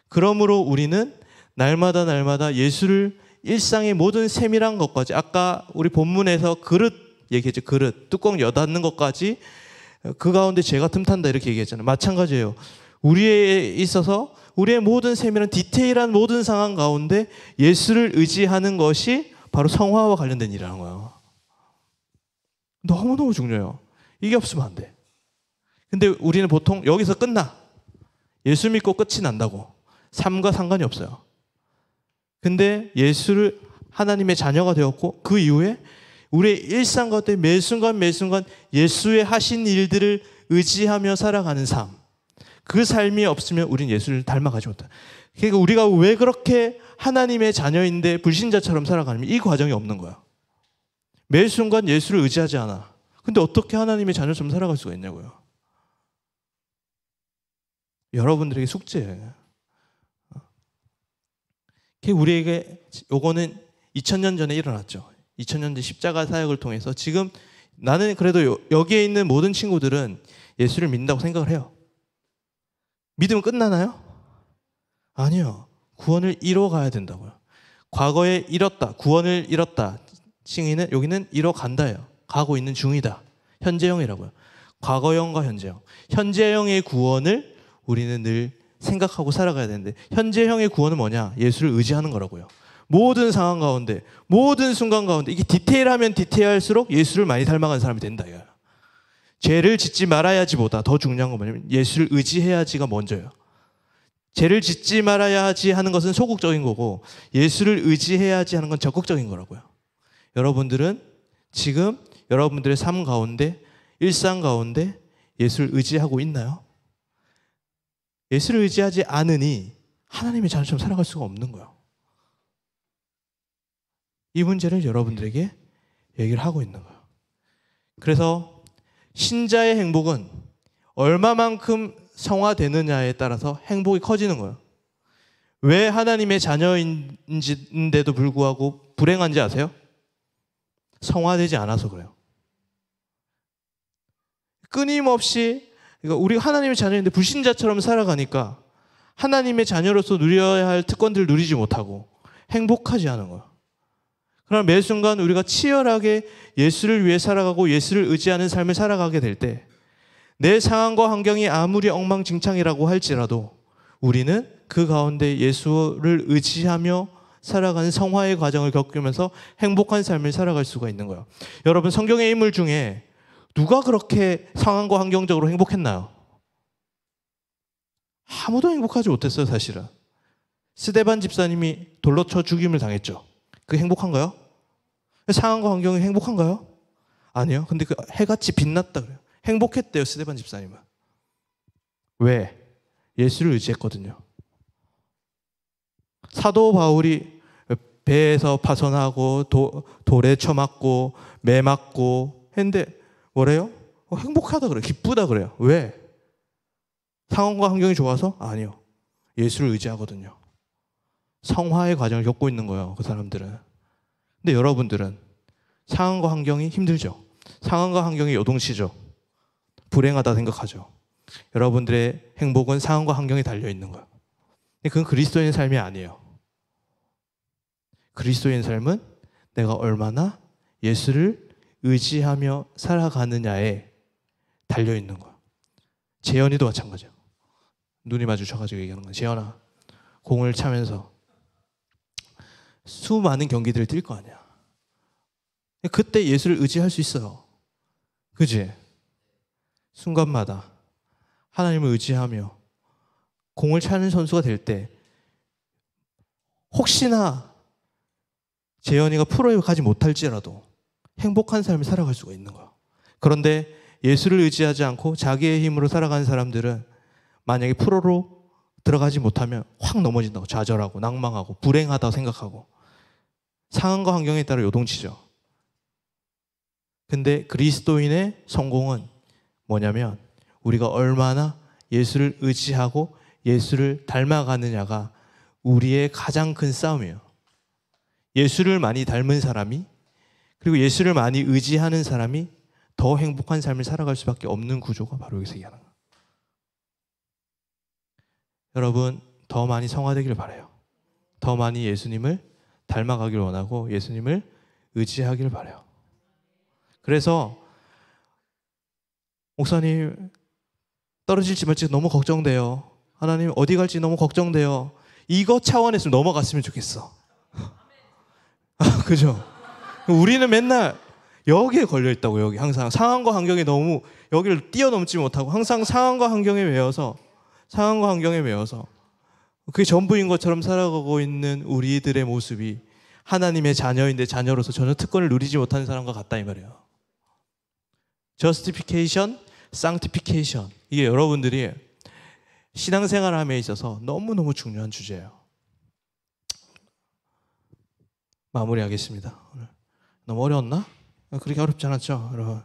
그러므로 우리는 날마다 예수를 일상의 모든 세밀한 것까지 아까 우리 본문에서 그릇 얘기했죠. 그릇, 뚜껑 여닫는 것까지 그 가운데 죄가 틈탄다 이렇게 얘기했잖아요. 마찬가지예요. 우리에 있어서 우리의 모든 세밀한 디테일한 모든 상황 가운데 예수를 의지하는 것이 바로 성화와 관련된 일이라는 거예요. 너무너무 중요해요. 이게 없으면 안 돼. 근데 우리는 보통 여기서 끝나. 예수 믿고 끝이 난다고. 삶과 상관이 없어요. 근데 예수를 하나님의 자녀가 되었고 그 이후에 우리의 일상 가운데 매 순간 예수의 하신 일들을 의지하며 살아가는 삶. 그 삶이 없으면 우리는 예수를 닮아가지 못해. 그러니까 우리가 왜 그렇게 하나님의 자녀인데 불신자처럼 살아가냐면 이 과정이 없는 거야. 매 순간 예수를 의지하지 않아. 근데 어떻게 하나님의 자녀처럼 살아갈 수가 있냐고요. 여러분들에게 숙제예요. 우리에게 요거는 2000년 전에 일어났죠. 2000년 전 십자가 사역을 통해서 지금 나는 그래도 여기에 있는 모든 친구들은 예수를 믿는다고 생각을 해요. 믿으면 끝나나요? 아니요. 구원을 이뤄가야 된다고요. 과거에 잃었다. 구원을 잃었다. 칭의는 여기는 이뤄간다예요. 가고 있는 중이다. 현재형이라고요. 과거형과 현재형. 현재형의 구원을 우리는 늘 생각하고 살아가야 되는데 현재형의 구원은 뭐냐? 예수를 의지하는 거라고요. 모든 상황 가운데 모든 순간 가운데 이게 디테일하면 디테일할수록 예수를 많이 닮아가는 사람이 된다. 이거야. 죄를 짓지 말아야지보다 더 중요한 건 뭐냐면 예수를 의지해야지가 먼저예요. 죄를 짓지 말아야 하지 하는 것은 소극적인 거고 예수를 의지해야지 하는 건 적극적인 거라고요. 여러분들은 지금 여러분들의 삶 가운데 일상 가운데 예수를 의지하고 있나요? 예수를 의지하지 않으니 하나님의 자녀처럼 살아갈 수가 없는 거예요. 이 문제를 여러분들에게 얘기를 하고 있는 거예요. 그래서 신자의 행복은 얼마만큼 성화되느냐에 따라서 행복이 커지는 거예요. 왜 하나님의 자녀인데도 불구하고 불행한지 아세요? 성화되지 않아서 그래요. 끊임없이 그러니까 우리가 하나님의 자녀인데 불신자처럼 살아가니까 하나님의 자녀로서 누려야 할 특권들을 누리지 못하고 행복하지 않은 거예요. 그러나 매 순간 우리가 치열하게 예수를 위해 살아가고 예수를 의지하는 삶을 살아가게 될 때 내 상황과 환경이 아무리 엉망진창이라고 할지라도 우리는 그 가운데 예수를 의지하며 살아가는 성화의 과정을 겪으면서 행복한 삶을 살아갈 수가 있는 거예요. 여러분 성경의 인물 중에 누가 그렇게 상황과 환경적으로 행복했나요? 아무도 행복하지 못했어요, 사실은. 스데반 집사님이 돌로 쳐 죽임을 당했죠. 그게 행복한가요? 상황과 환경이 행복한가요? 아니요. 근데 그 해같이 빛났다 그래요. 행복했대요, 스데반 집사님은. 왜? 예수를 의지했거든요. 사도 바울이 배에서 파손하고 돌에 쳐맞고 매 맞고 했는데 뭐래요? 행복하다 그래요. 기쁘다 그래요. 왜? 상황과 환경이 좋아서? 아니요. 예수를 의지하거든요. 성화의 과정을 겪고 있는 거예요, 그 사람들은. 근데 여러분들은 상황과 환경이 힘들죠. 상황과 환경이 요동치죠. 불행하다 생각하죠. 여러분들의 행복은 상황과 환경에 달려있는 거예요. 근데 그건 그리스도인 삶이 아니에요. 그리스도인 삶은 내가 얼마나 예수를 의지하며 살아가느냐에 달려있는 거예요. 재현이도 마찬가지예요. 눈이 마주쳐가지고 얘기하는 거예요. 재현아, 공을 차면서 수많은 경기들을 뛸 거 아니야. 그때 예수를 의지할 수 있어요. 그지? 순간마다 하나님을 의지하며 공을 차는 선수가 될 때 혹시나 재현이가 프로에 가지 못할지라도 행복한 삶을 살아갈 수가 있는 거예요. 그런데 예수를 의지하지 않고 자기의 힘으로 살아가는 사람들은 만약에 프로로 들어가지 못하면 확 넘어진다고, 좌절하고 낭망하고 불행하다고 생각하고 상황과 환경에 따라 요동치죠. 근데 그리스도인의 성공은 뭐냐면 우리가 얼마나 예수를 의지하고 예수를 닮아가느냐가 우리의 가장 큰 싸움이에요. 예수를 많이 닮은 사람이, 그리고 예수를 많이 의지하는 사람이 더 행복한 삶을 살아갈 수밖에 없는 구조가 바로 여기서 얘기하는 거예요. 여러분, 더 많이 성화되기를 바라요. 더 많이 예수님을 닮아가길 원하고 예수님을 의지하길 바라요. 그래서 목사님 떨어질지 말지 너무 걱정돼요. 하나님 어디 갈지 너무 걱정돼요. 이거 차원에서 넘어갔으면 좋겠어. 그죠? 우리는 맨날 여기에 걸려 있다고. 여기 항상 상황과 환경에 너무 여기를 뛰어넘지 못하고 항상 상황과 환경에 매여서 그게 전부인 것처럼 살아가고 있는 우리들의 모습이 하나님의 자녀인데 자녀로서 전혀 특권을 누리지 못하는 사람과 같다 이 말이에요. Justification, Sanctification, 이게 여러분들이 신앙생활함에 있어서 너무너무 중요한 주제예요. 마무리하겠습니다. 오늘 너무 어려웠나? 그렇게 어렵지 않았죠, 여러분?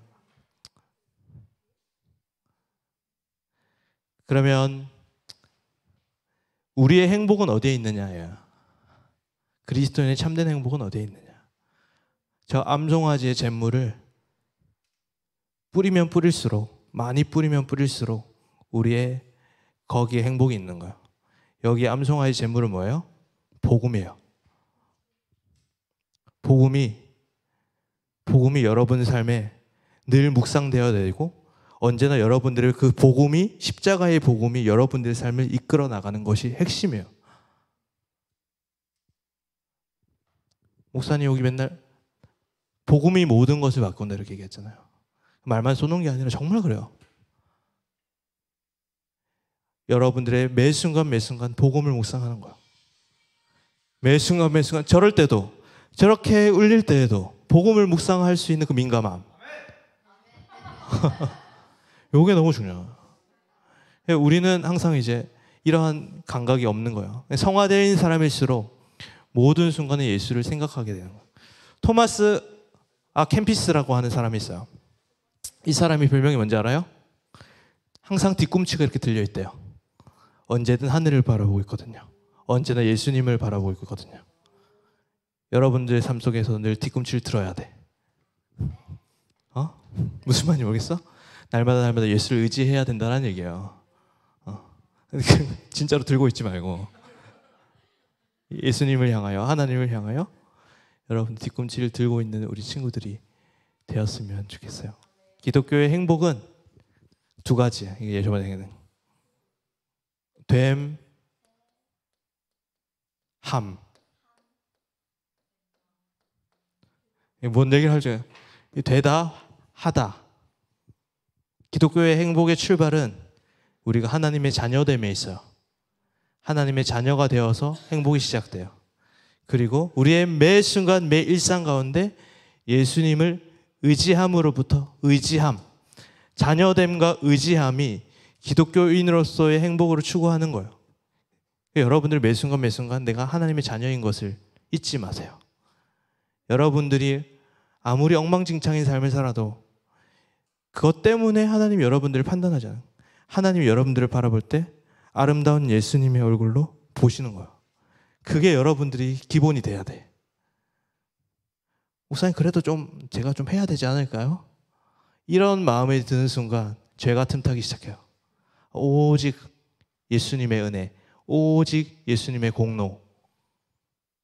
그러면 우리의 행복은 어디에 있느냐예요. 그리스도인의 참된 행복은 어디에 있느냐. 저 암송아지의 잿물을 뿌리면 뿌릴수록, 많이 뿌리면 뿌릴수록 우리의 거기에 행복이 있는 거예요. 여기 암송아지 잿물은 뭐예요? 복음이에요. 복음이 여러분 삶에 늘 묵상되어야 되고 언제나 여러분들의 그 복음이, 십자가의 복음이 여러분들의 삶을 이끌어 나가는 것이 핵심이에요. 목사님 여기 맨날 복음이 모든 것을 바꾼다 이렇게 얘기했잖아요. 말만 쏘는 게 아니라 정말 그래요. 여러분들의 매 순간 복음을 묵상하는 거예요. 매 순간 저럴 때도, 저렇게 울릴 때에도 복음을 묵상할 수 있는 그 민감함. 이게 너무 중요해요. 우리는 항상 이제 이러한 감각이 없는 거예요. 성화된 사람일수록 모든 순간에 예수를 생각하게 되는 거예요. 토마스 캠피스라고 하는 사람이 있어요. 이 사람이 별명이 뭔지 알아요? 항상 뒤꿈치가 이렇게 들려 있대요. 언제든 하늘을 바라보고 있거든요. 언제나 예수님을 바라보고 있거든요. 여러분들의 삶 속에서 늘 뒤꿈치를 들어야 돼. 무슨 말인지 모르겠어? 날마다 예수를 의지해야 된다는 얘기예요. 진짜로 들고 있지 말고 예수님을 향하여, 하나님을 향하여 여러분 뒤꿈치를 들고 있는 우리 친구들이 되었으면 좋겠어요. 기독교의 행복은 두 가지예요. 이게 예전에 됨, 함. 뭔 얘기를 하죠? 되다, 하다. 기독교의 행복의 출발은 우리가 하나님의 자녀됨에 있어요. 하나님의 자녀가 되어서 행복이 시작돼요. 그리고 우리의 매 순간 매 일상 가운데 예수님을 의지함으로부터 의지함, 자녀됨과 의지함이 기독교인으로서의 행복으로 추구하는 거예요. 여러분들 매 순간 매 순간 내가 하나님의 자녀인 것을 잊지 마세요. 여러분들이 아무리 엉망진창인 삶을 살아도 그것 때문에 하나님이 여러분들을 판단하잖아요. 하나님이 여러분들을 바라볼 때 아름다운 예수님의 얼굴로 보시는 거예요. 그게 여러분들이 기본이 돼야 돼. 목사님 그래도 제가 좀 해야 되지 않을까요? 이런 마음이 드는 순간 죄가 틈타기 시작해요. 오직 예수님의 은혜, 오직 예수님의 공로,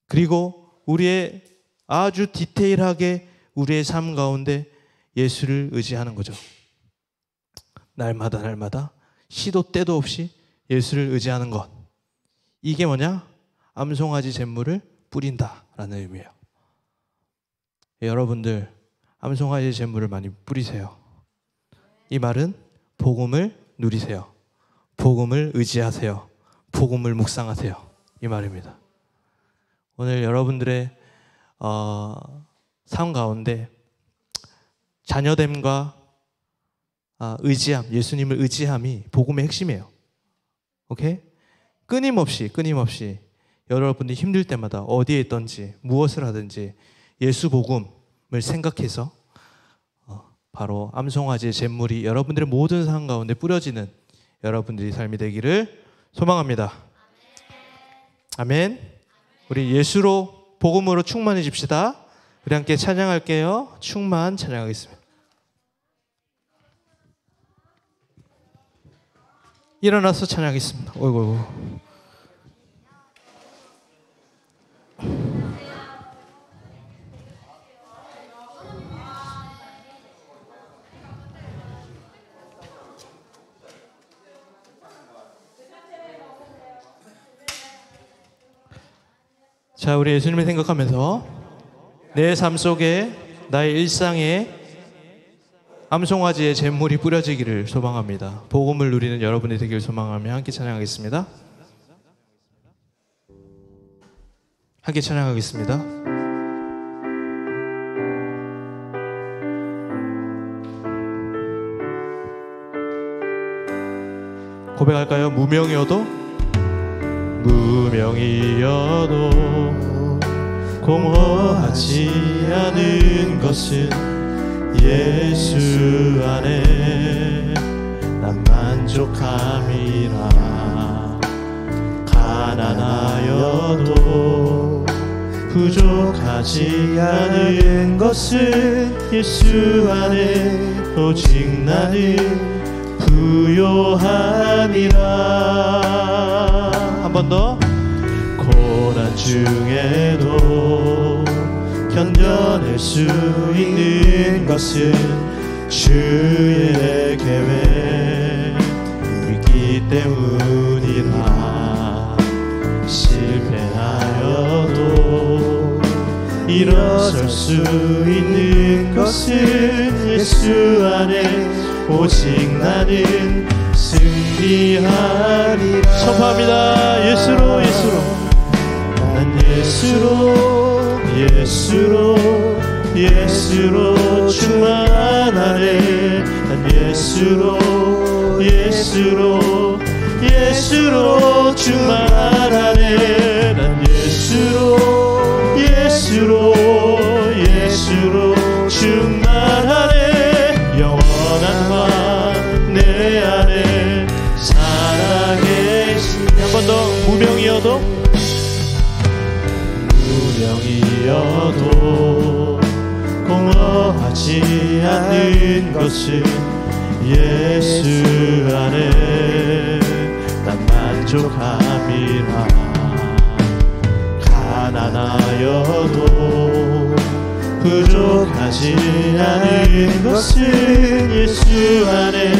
그리고 우리의 아주 디테일하게 우리의 삶 가운데 예수를 의지하는 거죠. 날마다 시도 때도 없이 예수를 의지하는 것. 이게 뭐냐? 암송아지 잿물을 뿌린다라는 의미예요. 여러분들 암송아지 잿물을 많이 뿌리세요. 이 말은 복음을 누리세요. 복음을 의지하세요. 복음을 묵상하세요. 이 말입니다. 오늘 여러분들의 삶 가운데 자녀됨과 의지함, 예수님을 의지함이 복음의 핵심이에요. 오케이? 끊임없이 여러분이 힘들 때마다 어디에 있든지 무엇을 하든지 예수 복음을 생각해서 바로 암송아지의 잿물이 여러분들의 모든 삶 가운데 뿌려지는 여러분들의 삶이 되기를 소망합니다. 아멘. 우리 예수로 복음으로 충만해집시다. 우리 함께 찬양할게요. 충만 찬양하겠습니다. 일어나서 찬양하겠습니다. 어이구. 자, 우리 예수님을 생각하면서 내 삶 속에 나의 일상에 암송아지의 잿물이 뿌려지기를 소망합니다. 복음을 누리는 여러분이 되기를 소망하며 함께 찬양하겠습니다. 함께 찬양하겠습니다. 고백할까요? 무명이어도 공허하지 않은 것은 예수 안에 난 만족함이라. 가난하여도 부족하지 않은 것은 예수 안에 오직 나는 부요함이라. 한 번 더. 고난 중에도 견뎌낼 수 있는 것은 주의 계획 있기 때문이라. 실패하여도 일어설 수 있는 것은 예수 안에 오직 나는 승리하리라. 선포합니다. 예수로 난 예수로 충만하네. 난 예수로 충만하네. 난 예수로 충만하네. 영원한 내 안에 살아계신. 한 번 더. 무명이어도 공허하지 않는 것은 예수 안에 난 만족함이라. 가난하여도 부족하지 않은 것은 예수 안에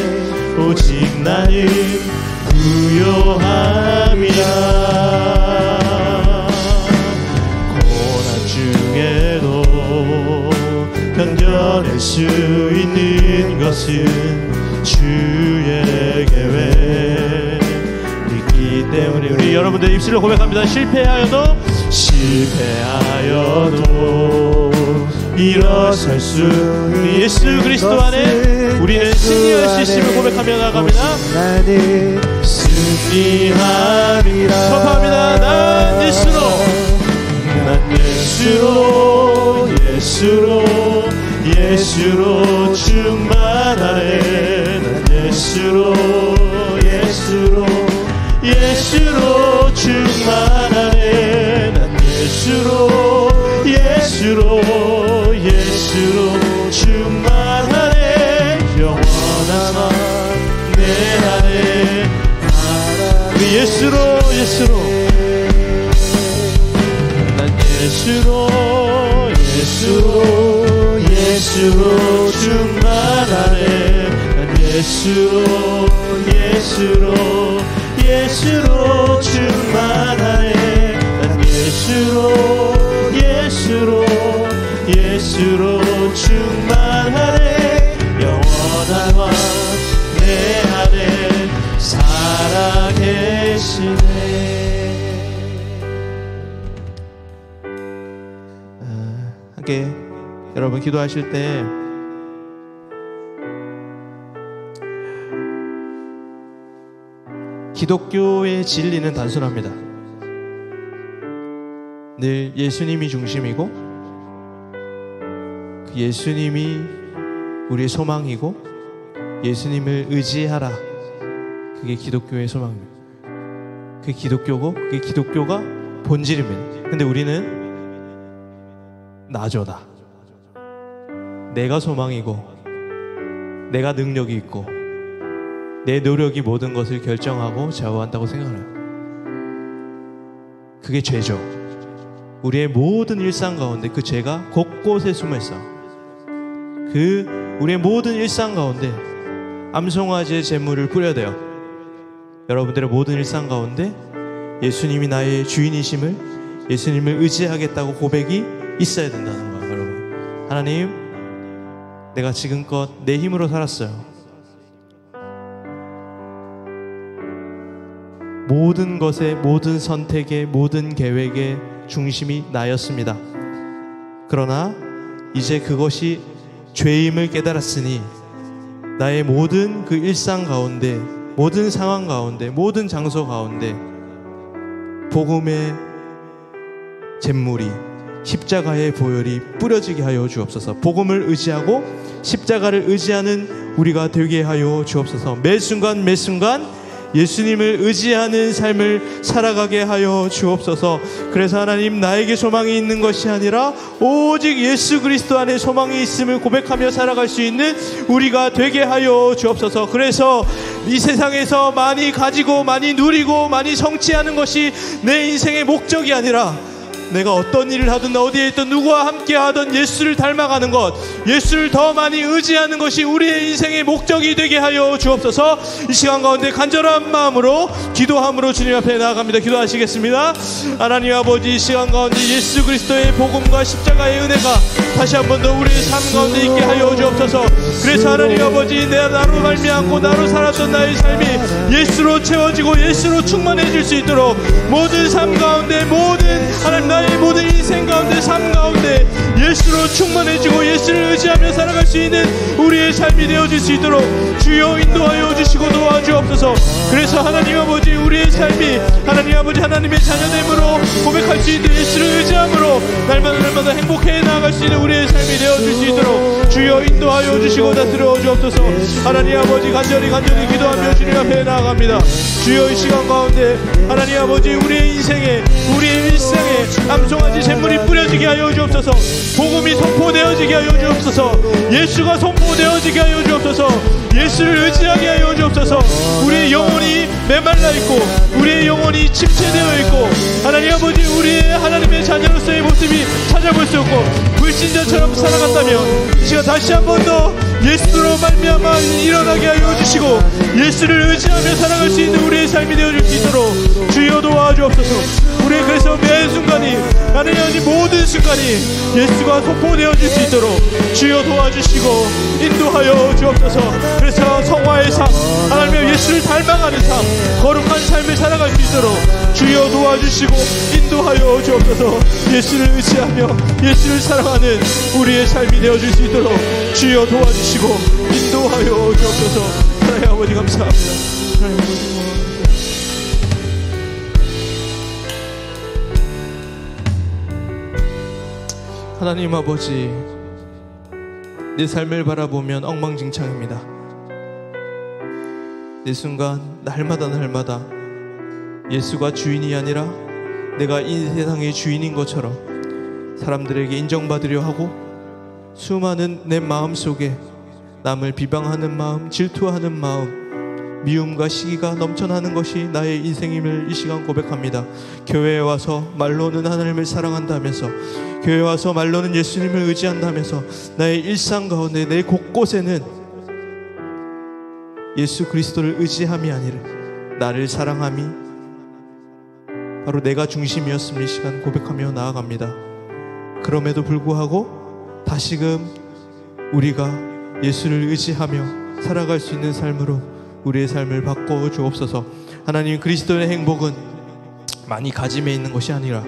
오직 나는 부요함이라. 중에도 견뎌낼 수 있는 것은 주의 계획 있기 네, 우리 여러분들 입술로 고백합니다. 실패하여도 일어설 수 예수 그리스도 안에 우리는 승리할 수 있음을 고백하며 나아갑니다. 승리함이라 선포합니다. 난 예수로 충만하네. 난 예수로 충만하네. 난 예수로 충만하네. 영원한 내 안에 우리 예수로 난 예수로 충만하네. 난 예수로 충만하네. 난 예수로 충만하네. 영원한 왕 내 안에 살아계시네. 함께 여러분 기도하실 때 기독교의 진리는 단순합니다. 늘 예수님이 중심이고 그 예수님이 우리의 소망이고 예수님을 의지하라. 그게 기독교의 소망입니다. 그게 기독교고 그게 기독교가 본질입니다. 근데 우리는 나죠. 내가 소망이고 내가 능력이 있고 내 노력이 모든 것을 결정하고 좌우한다고 생각해요. 그게 죄죠. 우리의 모든 일상 가운데 그 죄가 곳곳에 숨어있어. 우리의 모든 일상 가운데 암송아지의 제물을 뿌려대요. 여러분들의 모든 일상 가운데 예수님이 나의 주인이심을, 예수님을 의지하겠다고 고백이 있어야 된다는 거예요. 여러분, 하나님, 내가 지금껏 내 힘으로 살았어요. 모든 것에, 모든 선택에, 모든 계획의 중심이 나였습니다. 그러나 이제 그것이 죄임을 깨달았으니 나의 모든 그 일상 가운데, 모든 상황 가운데, 모든 장소 가운데 복음의 잿물이, 십자가의 보혈이 뿌려지게 하여 주옵소서. 복음을 의지하고 십자가를 의지하는 우리가 되게 하여 주옵소서. 매 순간 매 순간 예수님을 의지하는 삶을 살아가게 하여 주옵소서. 그래서 하나님, 나에게 소망이 있는 것이 아니라 오직 예수 그리스도 안에 소망이 있음을 고백하며 살아갈 수 있는 우리가 되게 하여 주옵소서. 그래서 이 세상에서 많이 가지고 많이 누리고 많이 성취하는 것이 내 인생의 목적이 아니라 내가 어떤 일을 하든 어디에 있든 누구와 함께 하든 예수를 닮아가는 것, 예수를 더 많이 의지하는 것이 우리의 인생의 목적이 되게 하여 주옵소서. 이 시간 가운데 간절한 마음으로 기도함으로 주님 앞에 나아갑니다. 기도하시겠습니다. 하나님 아버지, 이 시간 가운데 예수 그리스도의 복음과 십자가의 은혜가 다시 한 번 더 우리의 삶 가운데 있게 하여 주옵소서. 그래서 하나님 아버지, 내가 나로 말미암고 나로 살았던 나의 삶이 예수로 채워지고 예수로 충만해질 수 있도록 모든 삶 가운데, 모든 하나님 나의 모든 인생 가운데, 삶 가운데 예수로 충만해지고 예수를 의지하며 살아갈 수 있는 우리의 삶이 되어질 수 있도록 주여 인도하여 주시고 도와주옵소서. 그래서 하나님 아버지, 우리의 삶이 하나님 아버지 하나님의 자녀됨으로 고백할 수 있는 예수를 의지함으로 날마다 행복해 나아갈 수 있는 우리의 삶이 되어질 수 있도록 주여 인도하여 주시고 다스려 주옵소서. 하나님 아버지, 간절히 기도하며 주님 앞에 나아갑니다. 주여, 이 시간 가운데 하나님 아버지, 우리의 인생에, 우리의 일상에 암송아지 잿물이 뿌려지게 하여 주옵소서. 복음이 선포되어지게 하여 주옵소서. 예수가 선포되어지게 하여 주옵소서. 예수를 의지하게 하여 주옵소서. 우리의 영혼이 메말라 있고 우리의 영혼이 침체되어 있고 하나님 아버지, 우리의 하나님의 자녀로서의 모습이 찾아볼 수 없고 불신자처럼 살아갔다면 이 시간 다시 한 번 더 예수로 말미암아 일어나게 하여 주시고 예수를 의지하며 살아갈 수 있는 우리의 삶이 되어줄 수 있도록 주여 도와주옵소서. 우리 그래서 매 순간이, 나는 여기 모든 순간이 예수가 선포되어질 수 있도록 주여 도와주시고 인도하여 주옵소서. 그래서 성화의 삶, 하나님의 예수를 닮아가는 삶, 거룩한 삶을 살아갈 수 있도록 주여 도와주시고 인도하여 주옵소서. 예수를 의지하며 예수를 사랑하는 우리의 삶이 되어줄 수 있도록 주여 도와주시고 인도하여 주옵소서. 하나님 아버지 감사합니다. 하나님 아버지 고맙습니다. 하나님 아버지, 내 삶을 바라보면 엉망진창입니다. 내 순간 날마다 예수가 주인이 아니라 내가 이 세상의 주인인 것처럼 사람들에게 인정받으려 하고 수많은 내 마음속에 남을 비방하는 마음, 질투하는 마음, 미움과 시기가 넘쳐나는 것이 나의 인생임을 이 시간 고백합니다. 교회에 와서 말로는 하나님을 사랑한다면서, 교회에 와서 말로는 예수님을 의지한다면서 나의 일상 가운데 내 곳곳에는 예수 그리스도를 의지함이 아니라 나를 사랑함이 바로 내가 중심이었음을 이 시간 고백하며 나아갑니다. 그럼에도 불구하고 다시금 우리가 예수를 의지하며 살아갈 수 있는 삶으로 우리의 삶을 바꿔 주옵소서. 하나님, 그리스도의 행복은 많이 가짐에 있는 것이 아니라,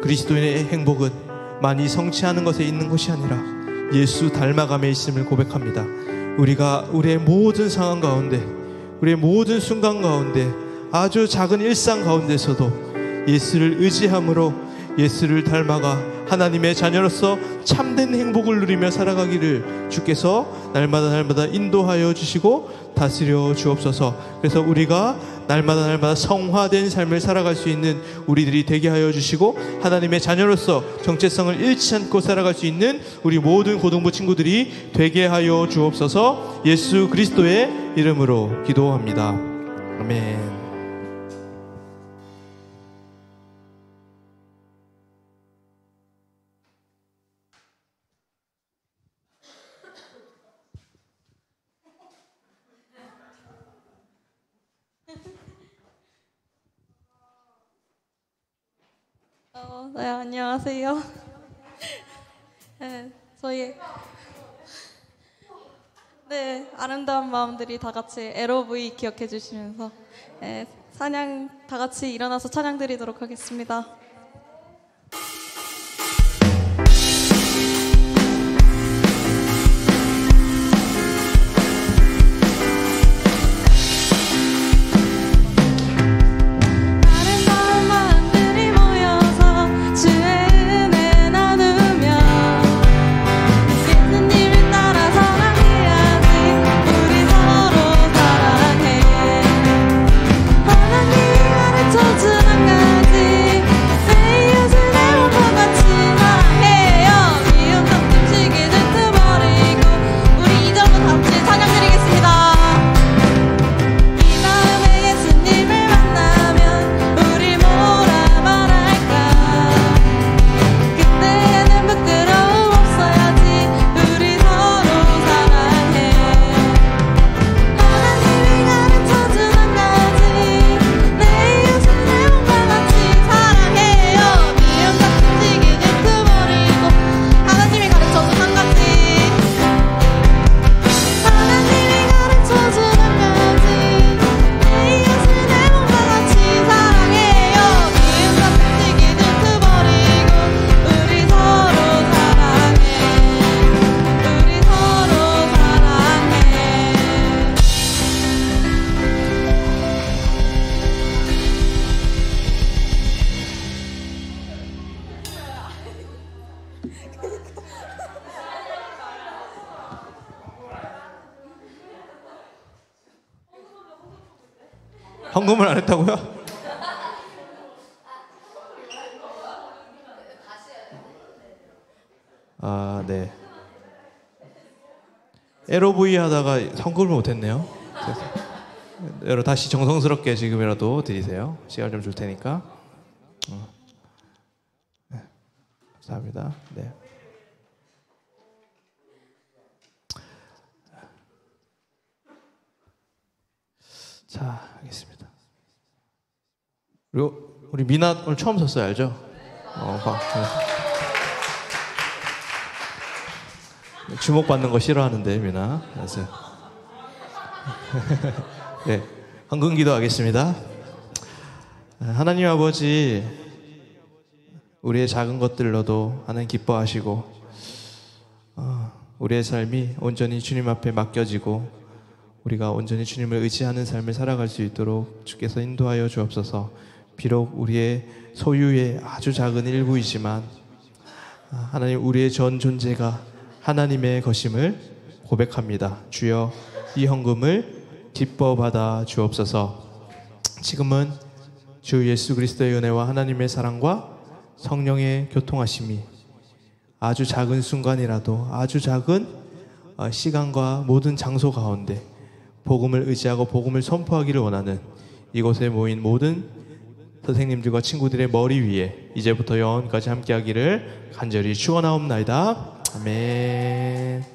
그리스도의 행복은 많이 성취하는 것에 있는 것이 아니라 예수 닮아감에 있음을 고백합니다. 우리가 우리의 모든 상황 가운데, 우리의 모든 순간 가운데, 아주 작은 일상 가운데서도 예수를 의지함으로 예수를 닮아가 하나님의 자녀로서 참된 행복을 누리며 살아가기를 주께서 날마다 인도하여 주시고 다스려 주옵소서. 그래서 우리가 날마다 성화된 삶을 살아갈 수 있는 우리들이 되게 하여 주시고, 하나님의 자녀로서 정체성을 잃지 않고 살아갈 수 있는 우리 모든 고등부 친구들이 되게 하여 주옵소서. 예수 그리스도의 이름으로 기도합니다. 아멘. 네, 안녕하세요. 네, 저희 아름다운 마음들이 다 같이 LOV 기억해 주시면서 찬양 다 같이 일어나서 찬양 드리도록 하겠습니다. 헌금을 안 했다고요? 아, 네. LOV 하다가 헌금을 못했네요. 여러분 다시 정성스럽게 지금이라도 드리세요. 시간 좀 줄 테니까. 네. 감사합니다. 네. 자, 알겠습니다. 그리고 우리 미나 오늘 처음 섰어요, 알죠? 주목받는 거 싫어하는데 미나. 그래서 네, 헌금기도 하겠습니다. 하나님 아버지, 우리의 작은 것들로도 하나님 기뻐하시고 우리의 삶이 온전히 주님 앞에 맡겨지고 우리가 온전히 주님을 의지하는 삶을 살아갈 수 있도록 주께서 인도하여 주옵소서. 비록 우리의 소유의 아주 작은 일부이지만 하나님, 우리의 전 존재가 하나님의 것임을 고백합니다. 주여, 이 헌금을 기뻐 받아 주옵소서. 지금은 주 예수 그리스도의 은혜와 하나님의 사랑과 성령의 교통하심이 아주 작은 순간이라도, 아주 작은 시간과 모든 장소 가운데 복음을 의지하고 복음을 선포하기를 원하는 이곳에 모인 모든 선생님들과 친구들의 머리 위에 이제부터 영원까지 함께하기를 간절히 축원하옵나이다. 아멘.